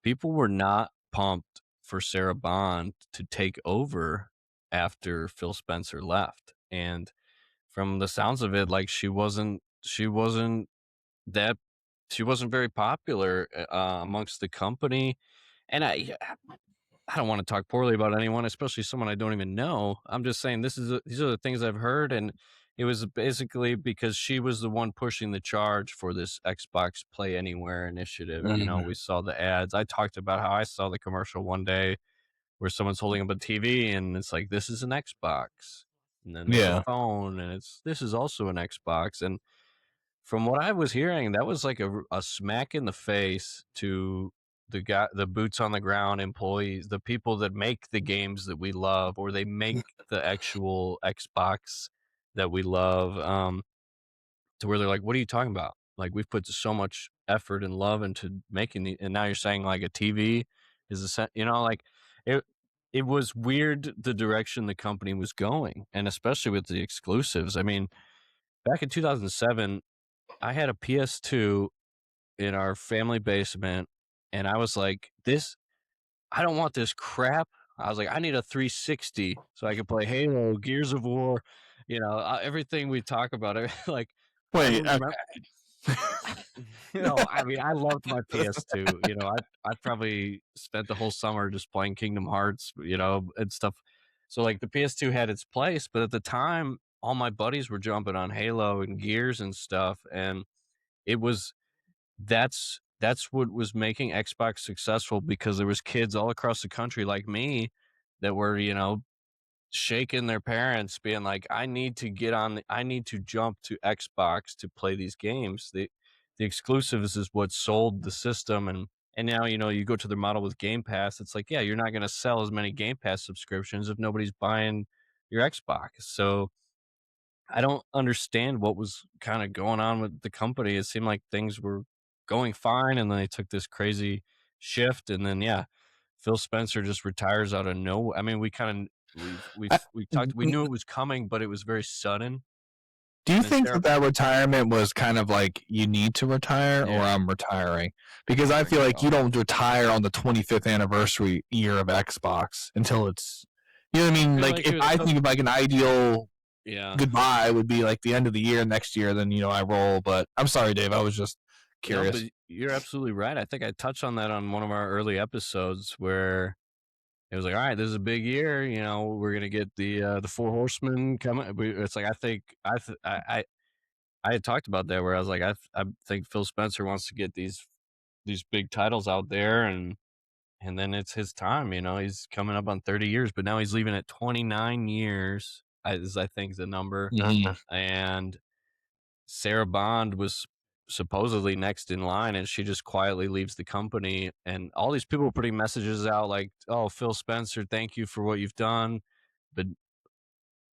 people were not pumped for Sarah Bond to take over after Phil Spencer left, and from the sounds of it, like she wasn't very popular amongst the company. And I don't want to talk poorly about anyone, especially someone I don't even know. I'm just saying these are the things I've heard, and it was basically because she was the one pushing the charge for this Xbox Play Anywhere initiative. Mm-hmm. We saw the ads. I talked about how I saw the commercial one day where someone's holding up a TV and it's like, this is an Xbox, and then there's a phone and this is also an Xbox. And from what I was hearing, that was like a smack in the face to the boots on the ground employees, the people that make the games that we love, or they make the actual Xbox that we love, to where they're like, what are you talking about? Like, we've put so much effort and love into making and now you're saying like a TV is like it was weird the direction the company was going, and especially with the exclusives. I mean, back in 2007, I had a PS2 in our family basement, and I was like, I don't want this crap. I was like, I need a 360 so I can play Halo, Gears of War, everything we talk about. Like, wait, I mean, I loved my PS2. I probably spent the whole summer just playing Kingdom Hearts, and stuff. So like the PS2 had its place, but at the time, all my buddies were jumping on Halo and Gears and stuff, and it was that's what was making Xbox successful because there was kids all across the country like me that were, shaking their parents, being like, I need to I need to jump to Xbox to play these games. The exclusives is what sold the system, and now, you go to the model with Game Pass, it's like, yeah, you're not gonna sell as many Game Pass subscriptions if nobody's buying your Xbox. So I don't understand what was kind of going on with the company. It seemed like things were going fine, and then they took this crazy shift, and then yeah, Phil Spencer just retires out of no. I mean, we kind of I, we talked, we knew it was coming, but it was very sudden. do you And then think Sarah, that retirement was kind of like you need to retire or Yeah. I'm retiring? Because I think feel like so. you don't retire on the 25th anniversary year of Xbox until it's, you know what I mean? feel Like like if it I was think of like an ideal yeah. goodbye would be like the end of the year next year, then I roll. But I'm sorry, Dave. I was just No, curious. but you're absolutely right. I think I touched on that on one of our early episodes where it was like, all right, this is a big year. We're gonna get the Four Horsemen coming. It's like I had talked about that where I was like, I think Phil Spencer wants to get these big titles out there, and then it's his time. He's coming up on 30 years, but now he's leaving at 29 years. I think the number, and Sarah Bond was supposedly next in line, and she just quietly leaves the company. And all these people were putting messages out like, "Oh, Phil Spencer, thank you for what you've done," but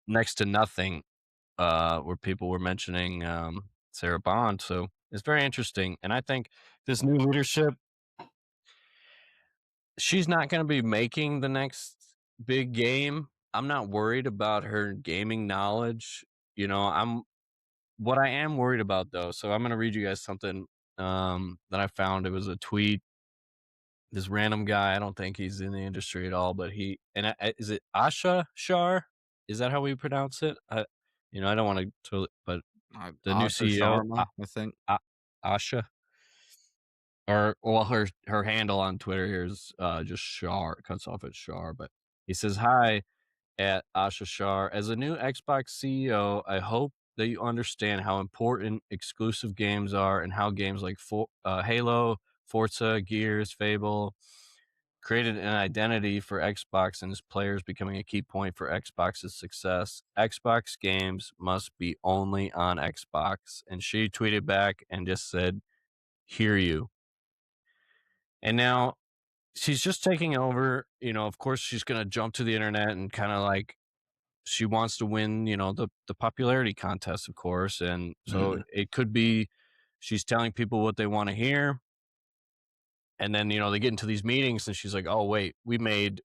next to nothing where people were mentioning Sarah Bond. So it's very interesting. And I think this new leadership, she's not going to be making the next big game. I'm not worried about her gaming knowledge. What I am worried about though. So I'm going to read you guys something that I found. It was a tweet. This random guy, I don't think he's in the industry at all, but is it Asha Shar? Is that how we pronounce it? I don't want to, but the new Asha CEO, Sharma, I think. Asha, or well, her handle on Twitter here is just Shar. It cuts off at Shar, but he says, "Hi, at Asha Shar. As a new Xbox CEO, I hope that you understand how important exclusive games are and how games like Halo, Forza, Gears, Fable created an identity for Xbox and its players, becoming a key point for Xbox's success. Xbox games must be only on Xbox." And she tweeted back and just said, "Hear you." And now she's just taking over. Of course, she's going to jump to the internet and kind of like, she wants to win, the popularity contest, of course. And so it could be she's telling people what they want to hear. And then, they get into these meetings and she's like, oh, wait, we made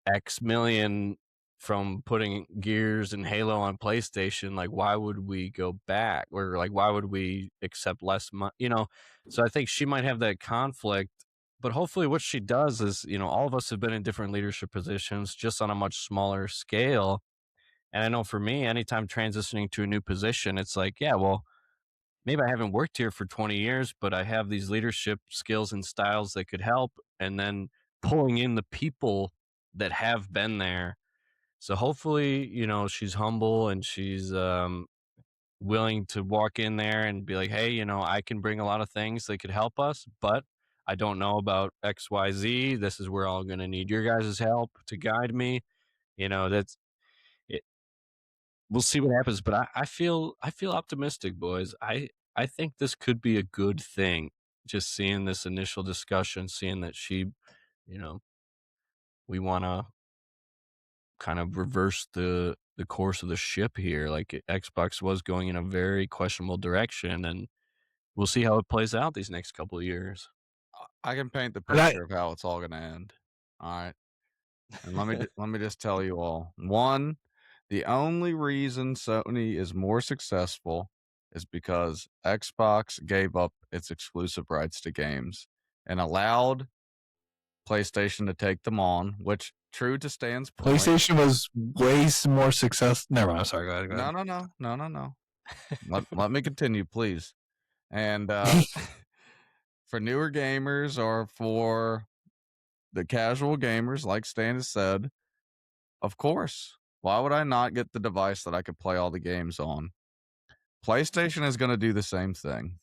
X million from putting Gears and Halo on PlayStation. Like, why would we go back? Or like, why would we accept less money? So I think she might have that conflict. But hopefully what she does is, all of us have been in different leadership positions just on a much smaller scale. And I know for me, anytime transitioning to a new position, it's like, yeah, well, maybe I haven't worked here for 20 years, but I have these leadership skills and styles that could help. And then pulling in the people that have been there. So hopefully, she's humble and she's willing to walk in there and be like, hey, I can bring a lot of things that could help us, but I don't know about XYZ. This is where I'm going to need your guys' help to guide me. That's it. We'll see what happens, but I feel optimistic, boys. I think this could be a good thing. Just seeing this initial discussion, seeing that she, we want to kind of reverse the course of the ship here. Like Xbox was going in a very questionable direction, and we'll see how it plays out these next couple of years. I can paint the And I, picture of how it's all going to end. All right. And let me just tell you all. One, the only reason Sony is more successful is because Xbox gave up its exclusive rights to games and allowed PlayStation to take them on, which, true to Stan's point, PlayStation was way more successful. Never mind. I'm sorry. Go ahead. No. let me continue, please. And for newer gamers or for the casual gamers, like Stan has said, Of course. Why would I not get the device that I could play all the games on? PlayStation is going to do the same thing.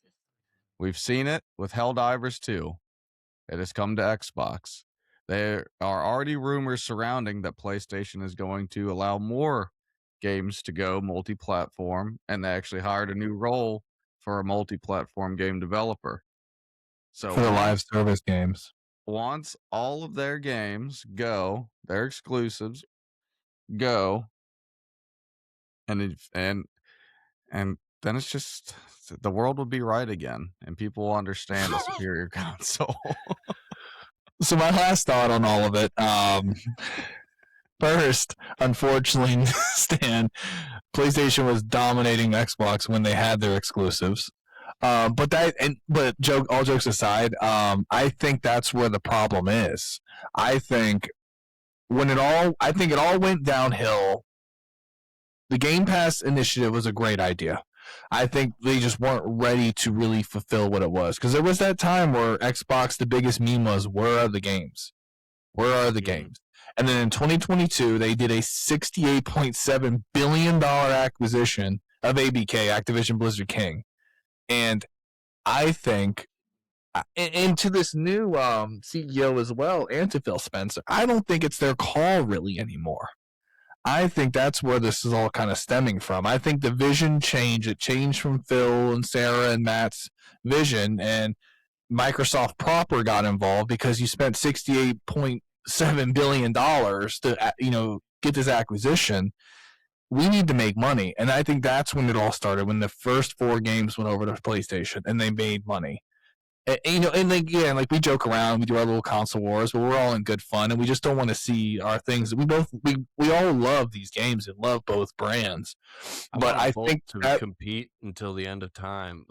We've seen it with Helldivers 2. It has come to Xbox. There are already rumors surrounding that PlayStation is going to allow more games to go multi-platform, and they actually hired a new role for a multi-platform game developer. So For the live service games. once all of their games go, their exclusives go, and then it's just the world will be right again, and people will understand a superior console. So my last thought on all of it, first, unfortunately, Stan, PlayStation was dominating Xbox when they had their exclusives. But all jokes aside, I think that's where the problem is. I think it all went downhill. The Game Pass initiative was a great idea. I think they just weren't ready to really fulfill what it was. Because there was that time where Xbox, the biggest meme was, where are the games? Where are the games? And then in 2022, they did a $68.7 billion acquisition of ABK, Activision Blizzard King. And I think, and to this new CEO as well, and to Phil Spencer, I don't think it's their call really anymore. I think that's where this is all kind of stemming from. I think the vision changed. It changed from Phil and Sarah and Matt's vision, and Microsoft proper got involved because you spent $68.7 billion to get this acquisition. We need to make money, and I think that's when it all started. When the first 4 games went over to PlayStation, and they made money. And we joke around, we do our little console wars, but we're all in good fun, and we just don't want to see our things. We all love these games and love both brands, but I think to compete until the end of time.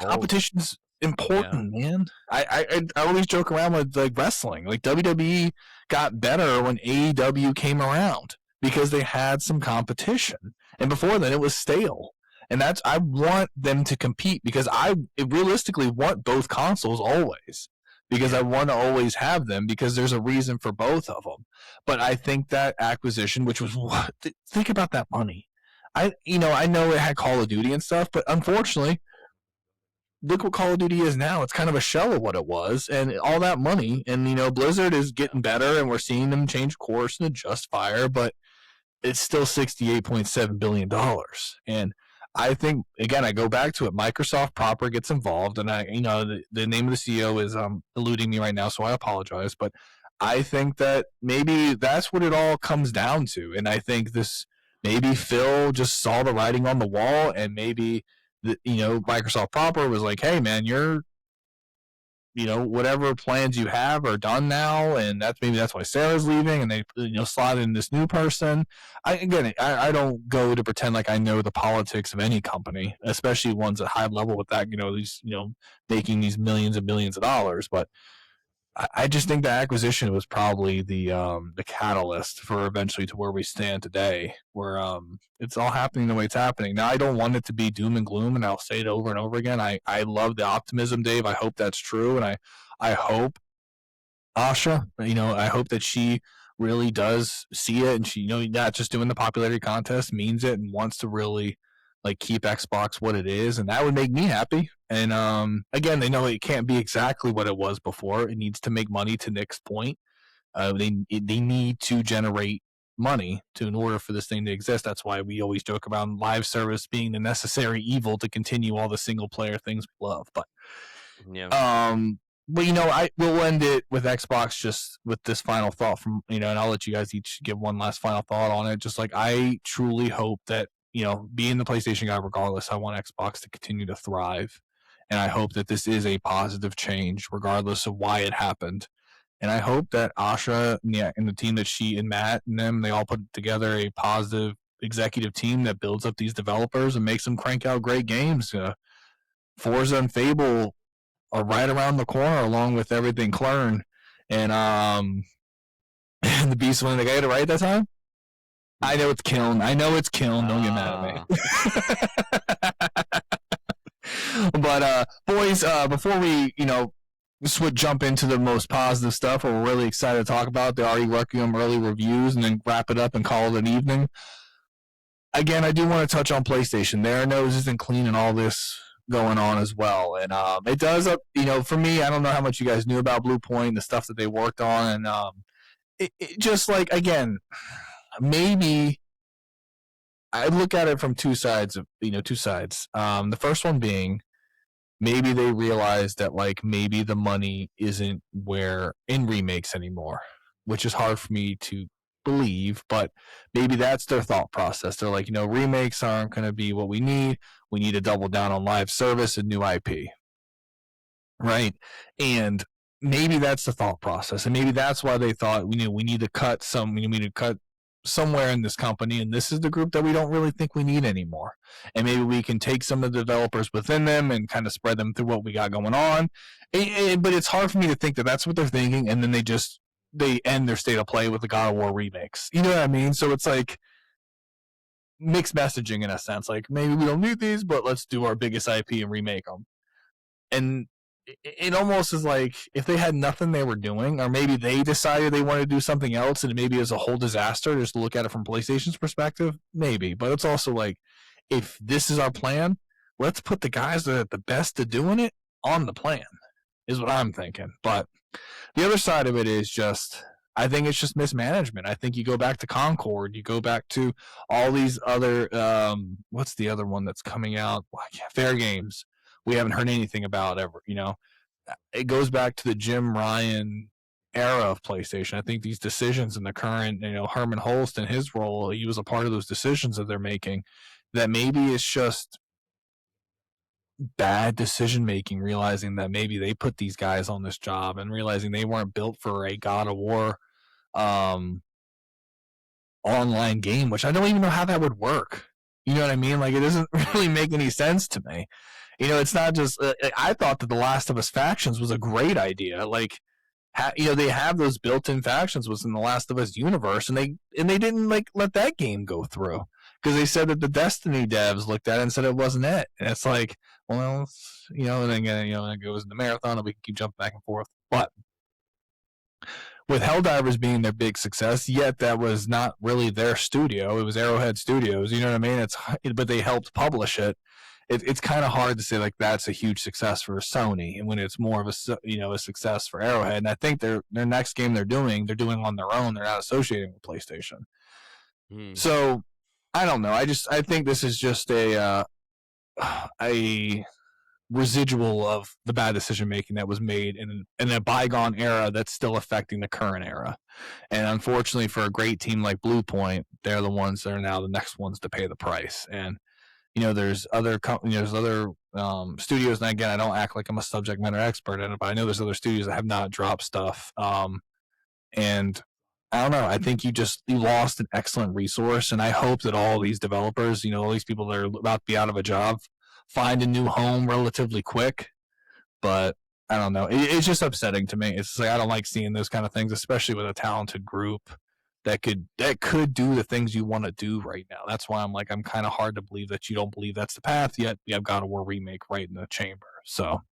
Competition's important, man. I always joke around with like wrestling. Like WWE got better when AEW came around because they had some competition, and before then it was stale. And I want them to compete because I realistically want both consoles always, because I want to always have them because there's a reason for both of them. But I think that acquisition, which was think about that money. I know it had Call of Duty and stuff, but unfortunately, look what Call of Duty is now. It's kind of a shell of what it was, and all that money. And Blizzard is getting better, and we're seeing them change course and adjust fire, but it's still $68.7 billion. And I think, again, I go back to it. Microsoft proper gets involved, and the name of the CEO is eluding me right now, so I apologize. But I think that maybe that's what it all comes down to. And I think maybe Phil just saw the writing on the wall, and maybe Microsoft proper was like, hey, man, whatever plans you have are done now, and that's why Sarah's leaving, and they slot in this new person. I don't go to pretend like I know the politics of any company, especially ones at high level with that, these making these millions and millions of dollars. But I just think the acquisition was probably the catalyst for eventually to where we stand today, where it's all happening the way it's happening. Now, I don't want it to be doom and gloom, and I'll say it over and over again. I love the optimism, Dave. I hope that's true, and I hope Asha, I hope that she really does see it, and she, not just doing the popularity contest, means it, and wants to really keep Xbox what it is, and that would make me happy. And again, they know it can't be exactly what it was before. It needs to make money. To Nick's point, they need to generate money in order for this thing to exist. That's why we always joke about live service being the necessary evil to continue all the single player things we love. But I will end it with Xbox, just with this final thought from and I'll let you guys each give one last final thought on it. Just I truly hope that being the PlayStation guy, regardless, I want Xbox to continue to thrive. And I hope that this is a positive change, regardless of why it happened. And I hope that Asha and the team that she and Matt and them, they all put together a positive executive team that builds up these developers and makes them crank out great games. Forza and Fable are right around the corner, along with everything Clern. And the Beast when they got it right that time. I know it's Kiln. Don't get mad at me. But boys, before we jump into the most positive stuff. We're really excited to talk about the Requiem early reviews, and then wrap it up and call it an evening. Again, I do want to touch on PlayStation. Their nose isn't clean in all this going on as well, and it does. For me, I don't know how much you guys knew about Bluepoint, the stuff that they worked on, and it just like, again, maybe I look at it from two sides. The first one being, maybe they realized that like maybe the money isn't where in remakes anymore, which is hard for me to believe, but maybe that's their thought process. They're like, remakes aren't going to be what we need. We need to double down on live service and new IP, right? And maybe that's the thought process, and maybe that's why they thought we need to cut somewhere in this company, and this is the group that we don't really think we need anymore. And maybe we can take some of the developers within them and kind of spread them through what we got going on. But it's hard for me to think that that's what they're thinking, and then they end their state of play with the God of War remakes. You know what I mean? So it's like mixed messaging in a sense. Like, maybe we don't need these, but let's do our biggest IP and remake them. And it almost is like if they had nothing they were doing, or maybe they decided they wanted to do something else, and maybe it's a whole disaster just to look at it from PlayStation's perspective, maybe. But it's also like, if this is our plan, let's put the guys that are the best at doing it on the plan, is what I'm thinking. But the other side of it is just, I think it's just mismanagement. I think you go back to Concord, you go back to all these other, what's the other one that's coming out? Fair Games. We haven't heard anything about ever, It goes back to the Jim Ryan era of PlayStation. I think these decisions in the current, Herman Holst and his role, he was a part of those decisions that they're making, that maybe it's just bad decision making, realizing that maybe they put these guys on this job and realizing they weren't built for a God of War online game, which I don't even know how that would work. You know what I mean? Like, it doesn't really make any sense to me. It's not just, I thought that the Last of Us factions was a great idea. Like, they have those built-in factions within the Last of Us universe, and they didn't like let that game go through, because they said that the Destiny devs looked at it and said it wasn't it. And it's like, well, and then again, it goes in the marathon, and we can keep jumping back and forth. But with Helldivers being their big success, yet that was not really their studio. It was Arrowhead Studios. You know what I mean? But they helped publish it. It's kind of hard to say like that's a huge success for Sony, and when it's more of a success for Arrowhead. And I think their next game they're doing on their own. They're not associating with PlayStation. So I don't know. I think this is just a residual of the bad decision making that was made in a bygone era that's still affecting the current era. And unfortunately, for a great team like Bluepoint, they're the ones that are now the next ones to pay the price. And there's other companies, there's other studios, and again, I don't act like I'm a subject matter expert in it, but I know there's other studios that have not dropped stuff. And I don't know. I think you lost an excellent resource, and I hope that all these developers, all these people that are about to be out of a job, find a new home relatively quick. But I don't know. It's just upsetting to me. It's like, I don't like seeing those kind of things, especially with a talented group that could do the things you want to do right now. That's why I'm kind of hard to believe that you don't believe that's the path, yet you have God of War remake right in the chamber. So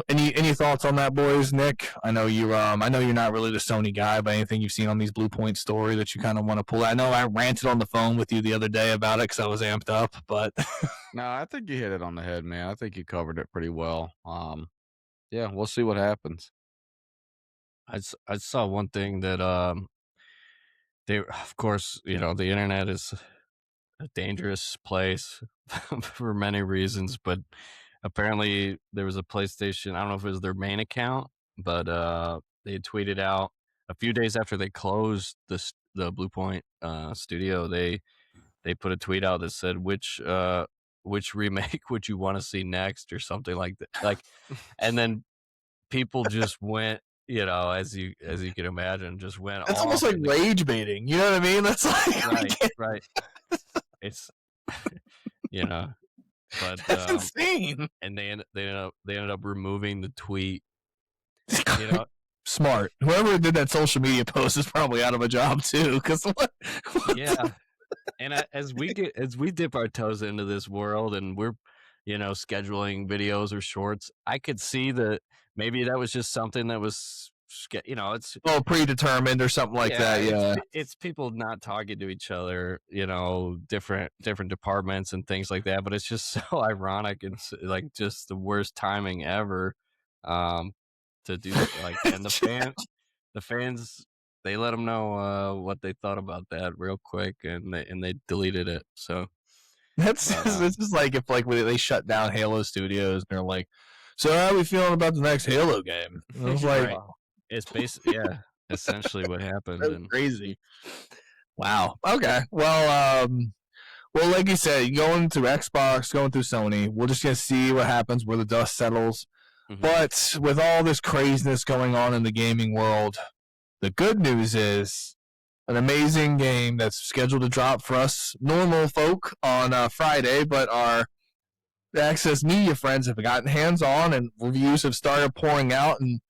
any thoughts on that, boys? Nick, I know you're not really the Sony guy, but anything you've seen on these Bluepoint story that you kind of want to pull out? I know I ranted on the phone with you the other day about it because I was amped up, but No, I think you hit it on the head, man. I think you covered it pretty well. Yeah, we'll see what happens. I saw one thing that they, of course, the internet is a dangerous place for many reasons, but apparently there was a PlayStation, I don't know if it was their main account, but they had tweeted out a few days after they closed the Bluepoint studio, they put a tweet out that said which remake would you want to see next, or something like that. Like, and then people just went, as you can imagine, just went. It's almost like rage baiting. You know what I mean? That's like right. It's but that's insane. And they ended up removing the tweet. Smart. Whoever did that social media post is probably out of a job too. Because what yeah. And as we dip our toes into this world, and we're scheduling videos or shorts. I could see that maybe that was just something that was, it's predetermined or something like yeah, that. Yeah. it's people not talking to each other, different departments and things like that. But it's just so ironic and like just the worst timing ever, to do like. And the fans, they let them know what they thought about that real quick, and they deleted it. So That's but, just, it's just like if like when they shut down Halo Studios and they're like, so how are we feeling about the next Halo game? And I was like, right. It's basically essentially what happened. that's And crazy. Wow. Okay. Well, like you said, going through Xbox, going through Sony, we're just gonna see what happens where the dust settles. But with all this craziness going on in the gaming world, the good news is an amazing game that's scheduled to drop for us normal folk on Friday, but our Access Media friends have gotten hands on and reviews have started pouring out. And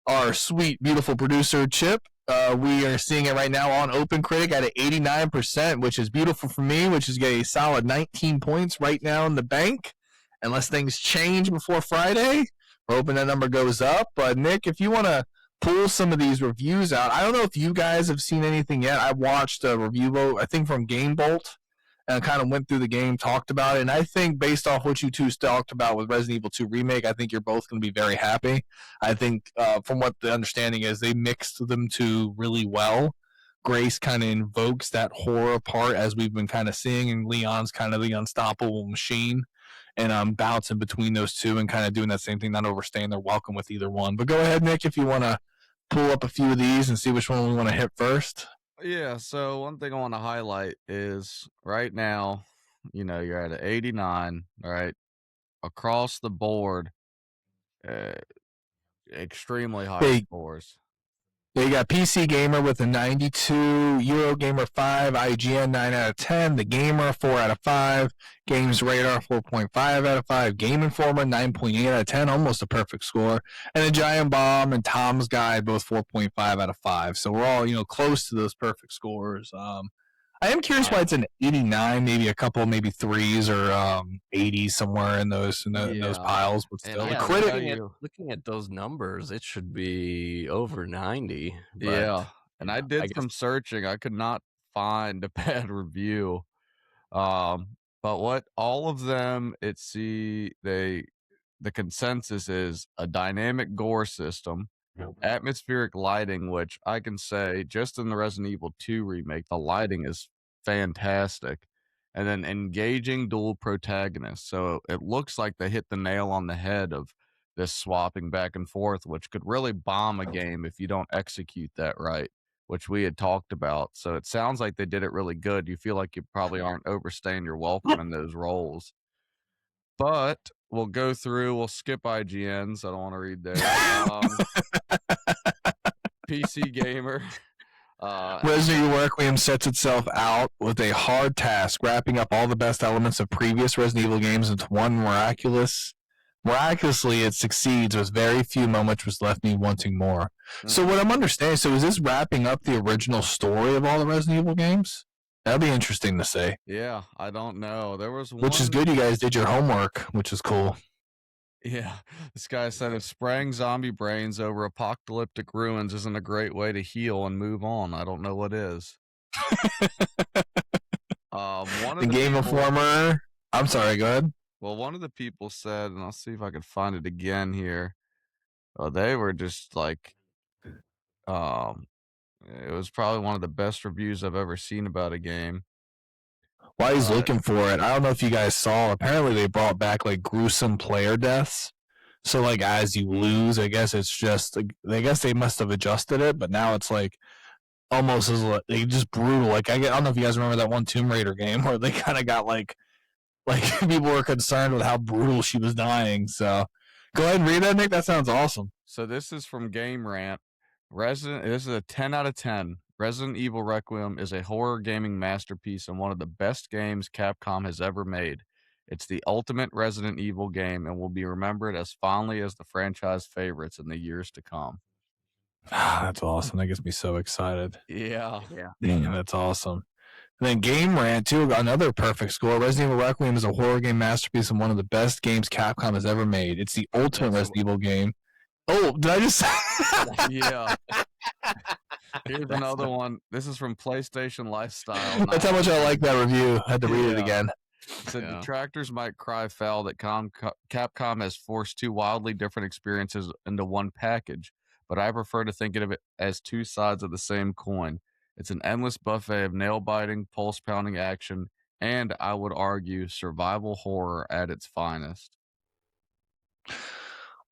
our sweet, beautiful producer, Chip, we are seeing it right now on OpenCritic at 89%, which is beautiful for me, which is getting a solid 19 points right now in the bank. Unless things change before Friday, we're hoping that number goes up. But Nick, if you want to pull some of these reviews out, I don't know if you guys have seen anything yet. I watched a review vote, I think from GameBolt, and kind of went through the game, talked about it. And I think based off what you two talked about with Resident Evil 2 Remake, I think you're both going to be very happy. I think from what the understanding is, they mixed them two really well. Grace kind of invokes that horror part as we've been kind of seeing, and Leon's kind of the unstoppable machine. And bouncing between those two and kind of doing that same thing, not overstaying their welcome with either one. But go ahead, Nick, if you want to pull up a few of these and see which one we want to hit first. Yeah, so one thing I want to highlight is right now, you're at an 89, all right, across the board, uh, extremely high scores. You got PC Gamer with a 92, Eurogamer 5, IGN 9 out of 10, The Gamer 4 out of 5, Games Radar 4.5 out of 5, Game Informer 9.8 out of 10, almost a perfect score, and a Giant Bomb and Tom's Guide both 4.5 out of 5. So we're all close to those perfect scores. I am curious why it's an 89, maybe a couple, maybe threes or 80s somewhere in those those piles. But still, looking at those numbers, it should be over 90. But, yeah, and I did some searching. I could not find a bad review. But what all of them, the consensus is a dynamic gore system, atmospheric lighting, which I can say just in the Resident Evil 2 remake, the lighting is fantastic, and then engaging dual protagonists. So it looks like they hit the nail on the head of this swapping back and forth, which could really bomb a game if you don't execute that right, which we had talked about. So it sounds like they did it really good. You feel like you probably aren't overstaying your welcome in those roles. But we'll go through. We'll skip IGNs. I don't want to read theirs. PC Gamer. Resident Evil Requiem sets itself out with a hard task, wrapping up all the best elements of previous Resident Evil games into one miraculously, it succeeds with very few moments which left me wanting more. So what I'm understanding, is this wrapping up the original story of all the Resident Evil games? That'd be interesting to say. Yeah, I don't know. There was one... Which is good. You guys did your homework, which is cool. Yeah, this guy said if spraying zombie brains over apocalyptic ruins isn't a great way to heal and move on, I don't know what is. One of the Game Informer. I'm sorry, go ahead. Well, one of the people said, and I'll see if I can find it again here. They were just like, it was probably one of the best reviews I've ever seen about a game. While he's looking for it, I don't know if you guys saw, apparently they brought back like gruesome player deaths. So like as you lose, I guess it's just, I guess they must have adjusted it, but now it's like almost as they just brutal. Like I don't know if you guys remember that one Tomb Raider game where they kind of got like people were concerned with how brutal she was dying. So go ahead and read that, Nick. That sounds awesome. So this is from Game Rant. This is a 10 out of 10. Resident Evil Requiem is a horror gaming masterpiece and one of the best games Capcom has ever made. It's the ultimate Resident Evil game and will be remembered as fondly as the franchise favorites in the years to come. That's awesome. That gets me so excited. Yeah. That's awesome. And then Game Rant, too, another perfect score. Resident Evil Requiem is a horror game masterpiece and one of the best games Capcom has ever made. It's the ultimate Resident Evil game. Oh, did I just... Yeah. Here's another one. This is from PlayStation Lifestyle. That's how much I like that review. I had to read it again. It said detractors might cry foul that Capcom has forced two wildly different experiences into one package, but I prefer to think of it as two sides of the same coin. It's an endless buffet of nail-biting, pulse-pounding action, and I would argue survival horror at its finest.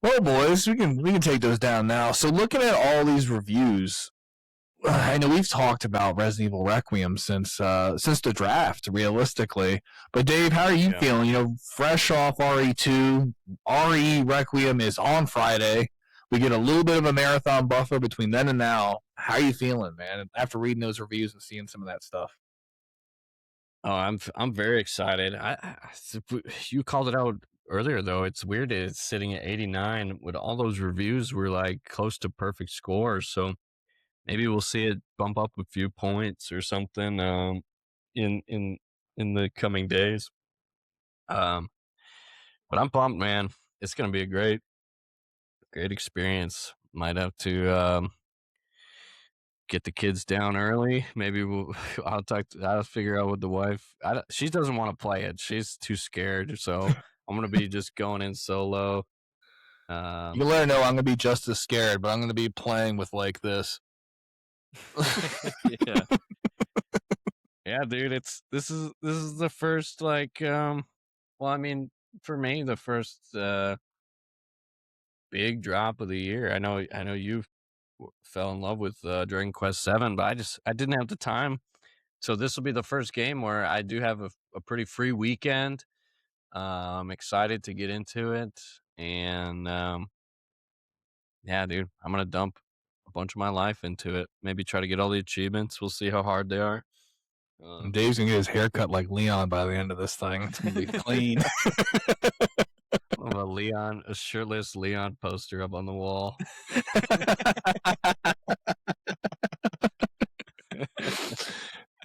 Well, boys, we can take those down now. So looking at all these reviews, I know we've talked about Resident Evil Requiem since the draft, realistically. But Dave, how are you feeling? You know, fresh off RE2, RE Requiem is on Friday. We get a little bit of a marathon buffer between then and now. How are you feeling, man? After reading those reviews and seeing some of that stuff. Oh, I'm very excited. You called it out earlier though. It's weird. It's sitting at 89 with all those reviews. Were like close to perfect scores. So maybe we'll see it bump up a few points or something in the coming days. But I'm pumped, man. It's gonna be a great experience. Might have to get the kids down early. Maybe I'll figure out with the wife. She doesn't want to play it. She's too scared. So I'm gonna be just going in solo. You can let her know I'm gonna be just as scared, but I'm gonna be playing with like this. Yeah. Yeah, dude, this is the first like well, I mean, for me the first big drop of the year. I know you fell in love with Dragon Quest 7, but I didn't have the time. So this will be the first game where I do have a pretty free weekend. I'm excited to get into it, and yeah, dude, I'm gonna dump a bunch of my life into it. Maybe try to get all the achievements. We'll see how hard they are. Dave's gonna get his hair cut like Leon by the end of this thing. It's gonna be clean. A shirtless Leon poster up on the wall.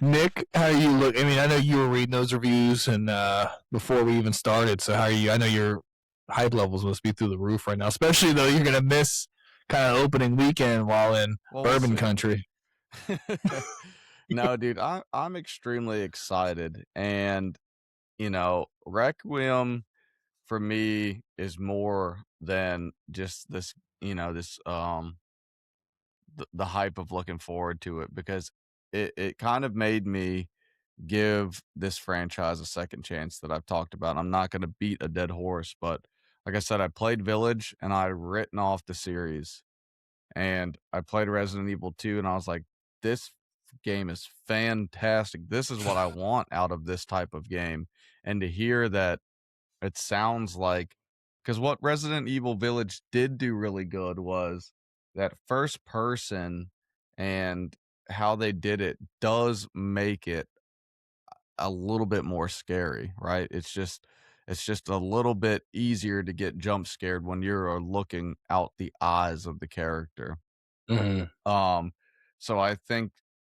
Nick, how you look? I mean, I know you were reading those reviews and before we even started. So how are you? I know your hype levels must be through the roof right now, especially though you're gonna miss kind of opening weekend while in bourbon country. No, dude, I'm extremely excited, and you know, Requiem for me is more than just this. You know, this the hype of looking forward to it, because it kind of made me give this franchise a second chance that I've talked about. I'm not going to beat a dead horse, but like I said, I played Village and I written off the series, and I played Resident Evil 2 and I was like, this game is fantastic. This is what I want out of this type of game. And to hear that it sounds like, because what Resident Evil Village did do really good was that first person, and how they did it does make it a little bit more scary, right? It's just a little bit easier to get jump scared when you're looking out the eyes of the character. So I think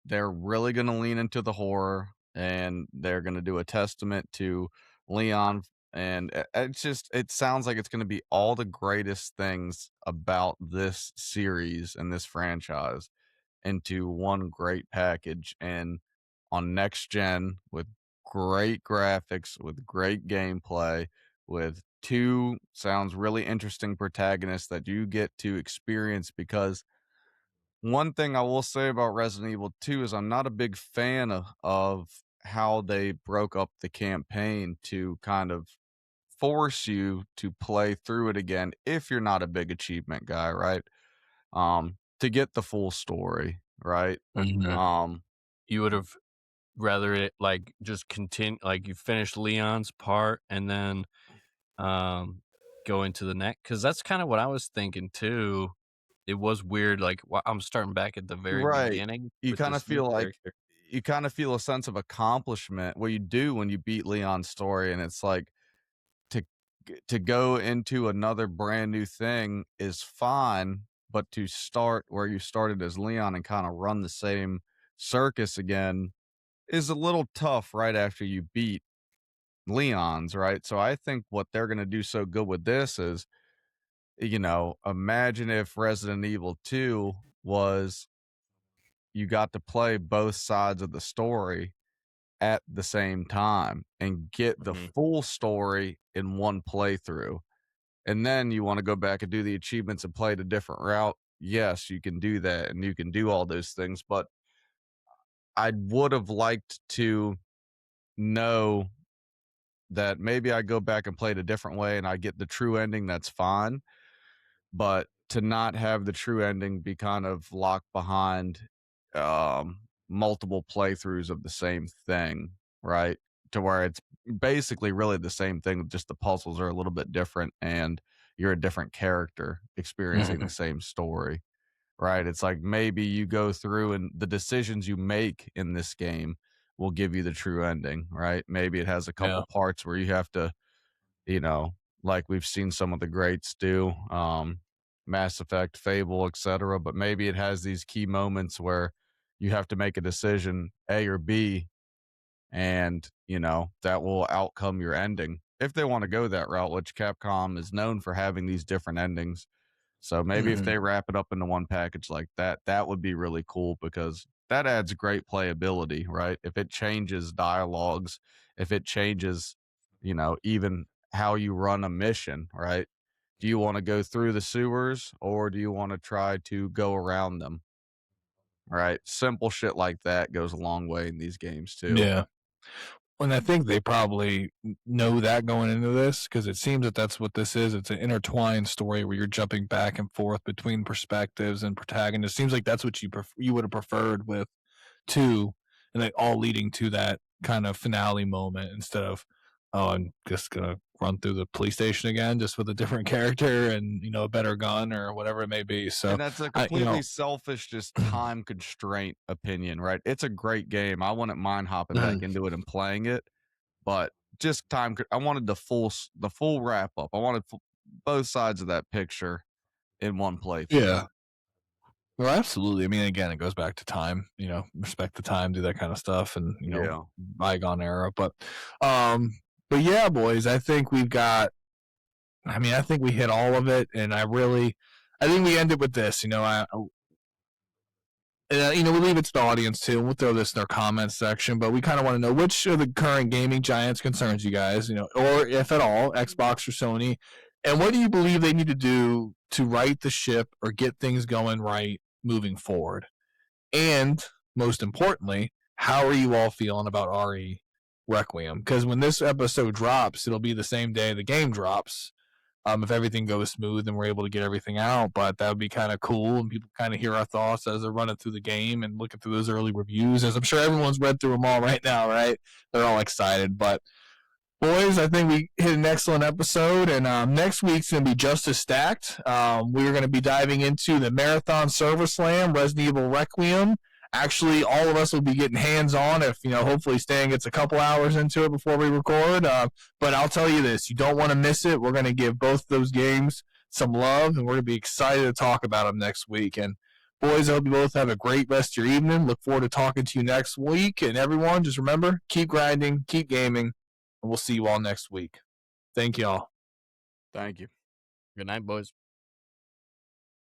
they're really going to lean into the horror, and they're going to do a testament to Leon, and it sounds like it's going to be all the greatest things about this series and this franchise into one great package, and on next gen with great graphics, with great gameplay, with two sounds really interesting protagonists that you get to experience. Because one thing I will say about Resident Evil 2 is I'm not a big fan of how they broke up the campaign to kind of force you to play through it again if you're not a big achievement guy, right? To get the full story, right? You would have rather it like just continue, like you finish Leon's part and then go into the next, because that's kind of what I was thinking too. It was weird, like I'm starting back at the very beginning. You kind of feel like you kind of feel a sense of accomplishment. What you do when you beat Leon's story, and it's like to go into another brand new thing is fine, but to start where you started as Leon and kind of run the same circus again is a little tough right after you beat Leon's, right? So I think what they're going to do so good with this is, imagine if Resident Evil 2 was you got to play both sides of the story at the same time and get the full story in one playthrough. And then you want to go back and do the achievements and play the different route. Yes, you can do that and you can do all those things. But I would have liked to know that maybe I go back and play it a different way and I get the true ending, that's fine. But to not have the true ending be kind of locked behind multiple playthroughs of the same thing, right? To where it's basically really the same thing, just the puzzles are a little bit different and you're a different character experiencing the same story, right? It's like maybe you go through and the decisions you make in this game will give you the true ending, right? Maybe it has a couple parts where you have to, like we've seen some of the greats do, Mass Effect, Fable, etc. But maybe it has these key moments where you have to make a decision, A or B, and that will outcome your ending if they want to go that route, which Capcom is known for having these different endings. So maybe if they wrap it up into one package like that, that would be really cool because that adds great playability, right? If it changes dialogues, if it changes, even how you run a mission, right? Do you want to go through the sewers or do you want to try to go around them? Right? Simple shit like that goes a long way in these games too. Yeah. And I think they probably know that going into this because it seems that that's what this is. It's an intertwined story where you're jumping back and forth between perspectives and protagonists. It seems like that's what you would have preferred with 2, and they all leading to that kind of finale moment instead of, oh, I'm just gonna run through the police station again just with a different character and a better gun or whatever it may be. So And that's a completely selfish, just time constraint opinion, right? It's a great game. I wouldn't mind hopping back into it and playing it, but just time. I wanted the full wrap up. I wanted both sides of that picture in one playthrough. Yeah. Well, absolutely. I mean, again, it goes back to time, respect the time, do that kind of stuff and, bygone era. But yeah, boys, I think we hit all of it. And I think we ended with this, we leave it to the audience too. We'll throw this in our comments section, but we kind of want to know which of the current gaming giants concerns you guys, or if at all, Xbox or Sony. And what do you believe they need to do to right the ship or get things going right moving forward? And most importantly, how are you all feeling about RE Requiem? Because when this episode drops, it'll be the same day the game drops. If everything goes smooth and we're able to get everything out, but that would be kind of cool, and people kind of hear our thoughts as they're running through the game and looking through those early reviews. As I'm sure everyone's read through them all right now, right? They're all excited, but boys, I think we hit an excellent episode, and next week's going to be just as stacked. We're going to be diving into the Marathon Server Slam, Resident Evil Requiem. Actually, all of us will be getting hands-on if, hopefully Stan gets a couple hours into it before we record. But I'll tell you this, you don't want to miss it. We're going to give both those games some love, and we're going to be excited to talk about them next week. And boys, I hope you both have a great rest of your evening. Look forward to talking to you next week. And everyone, just remember, keep grinding, keep gaming, and we'll see you all next week. Thank y'all. Thank you. Good night, boys.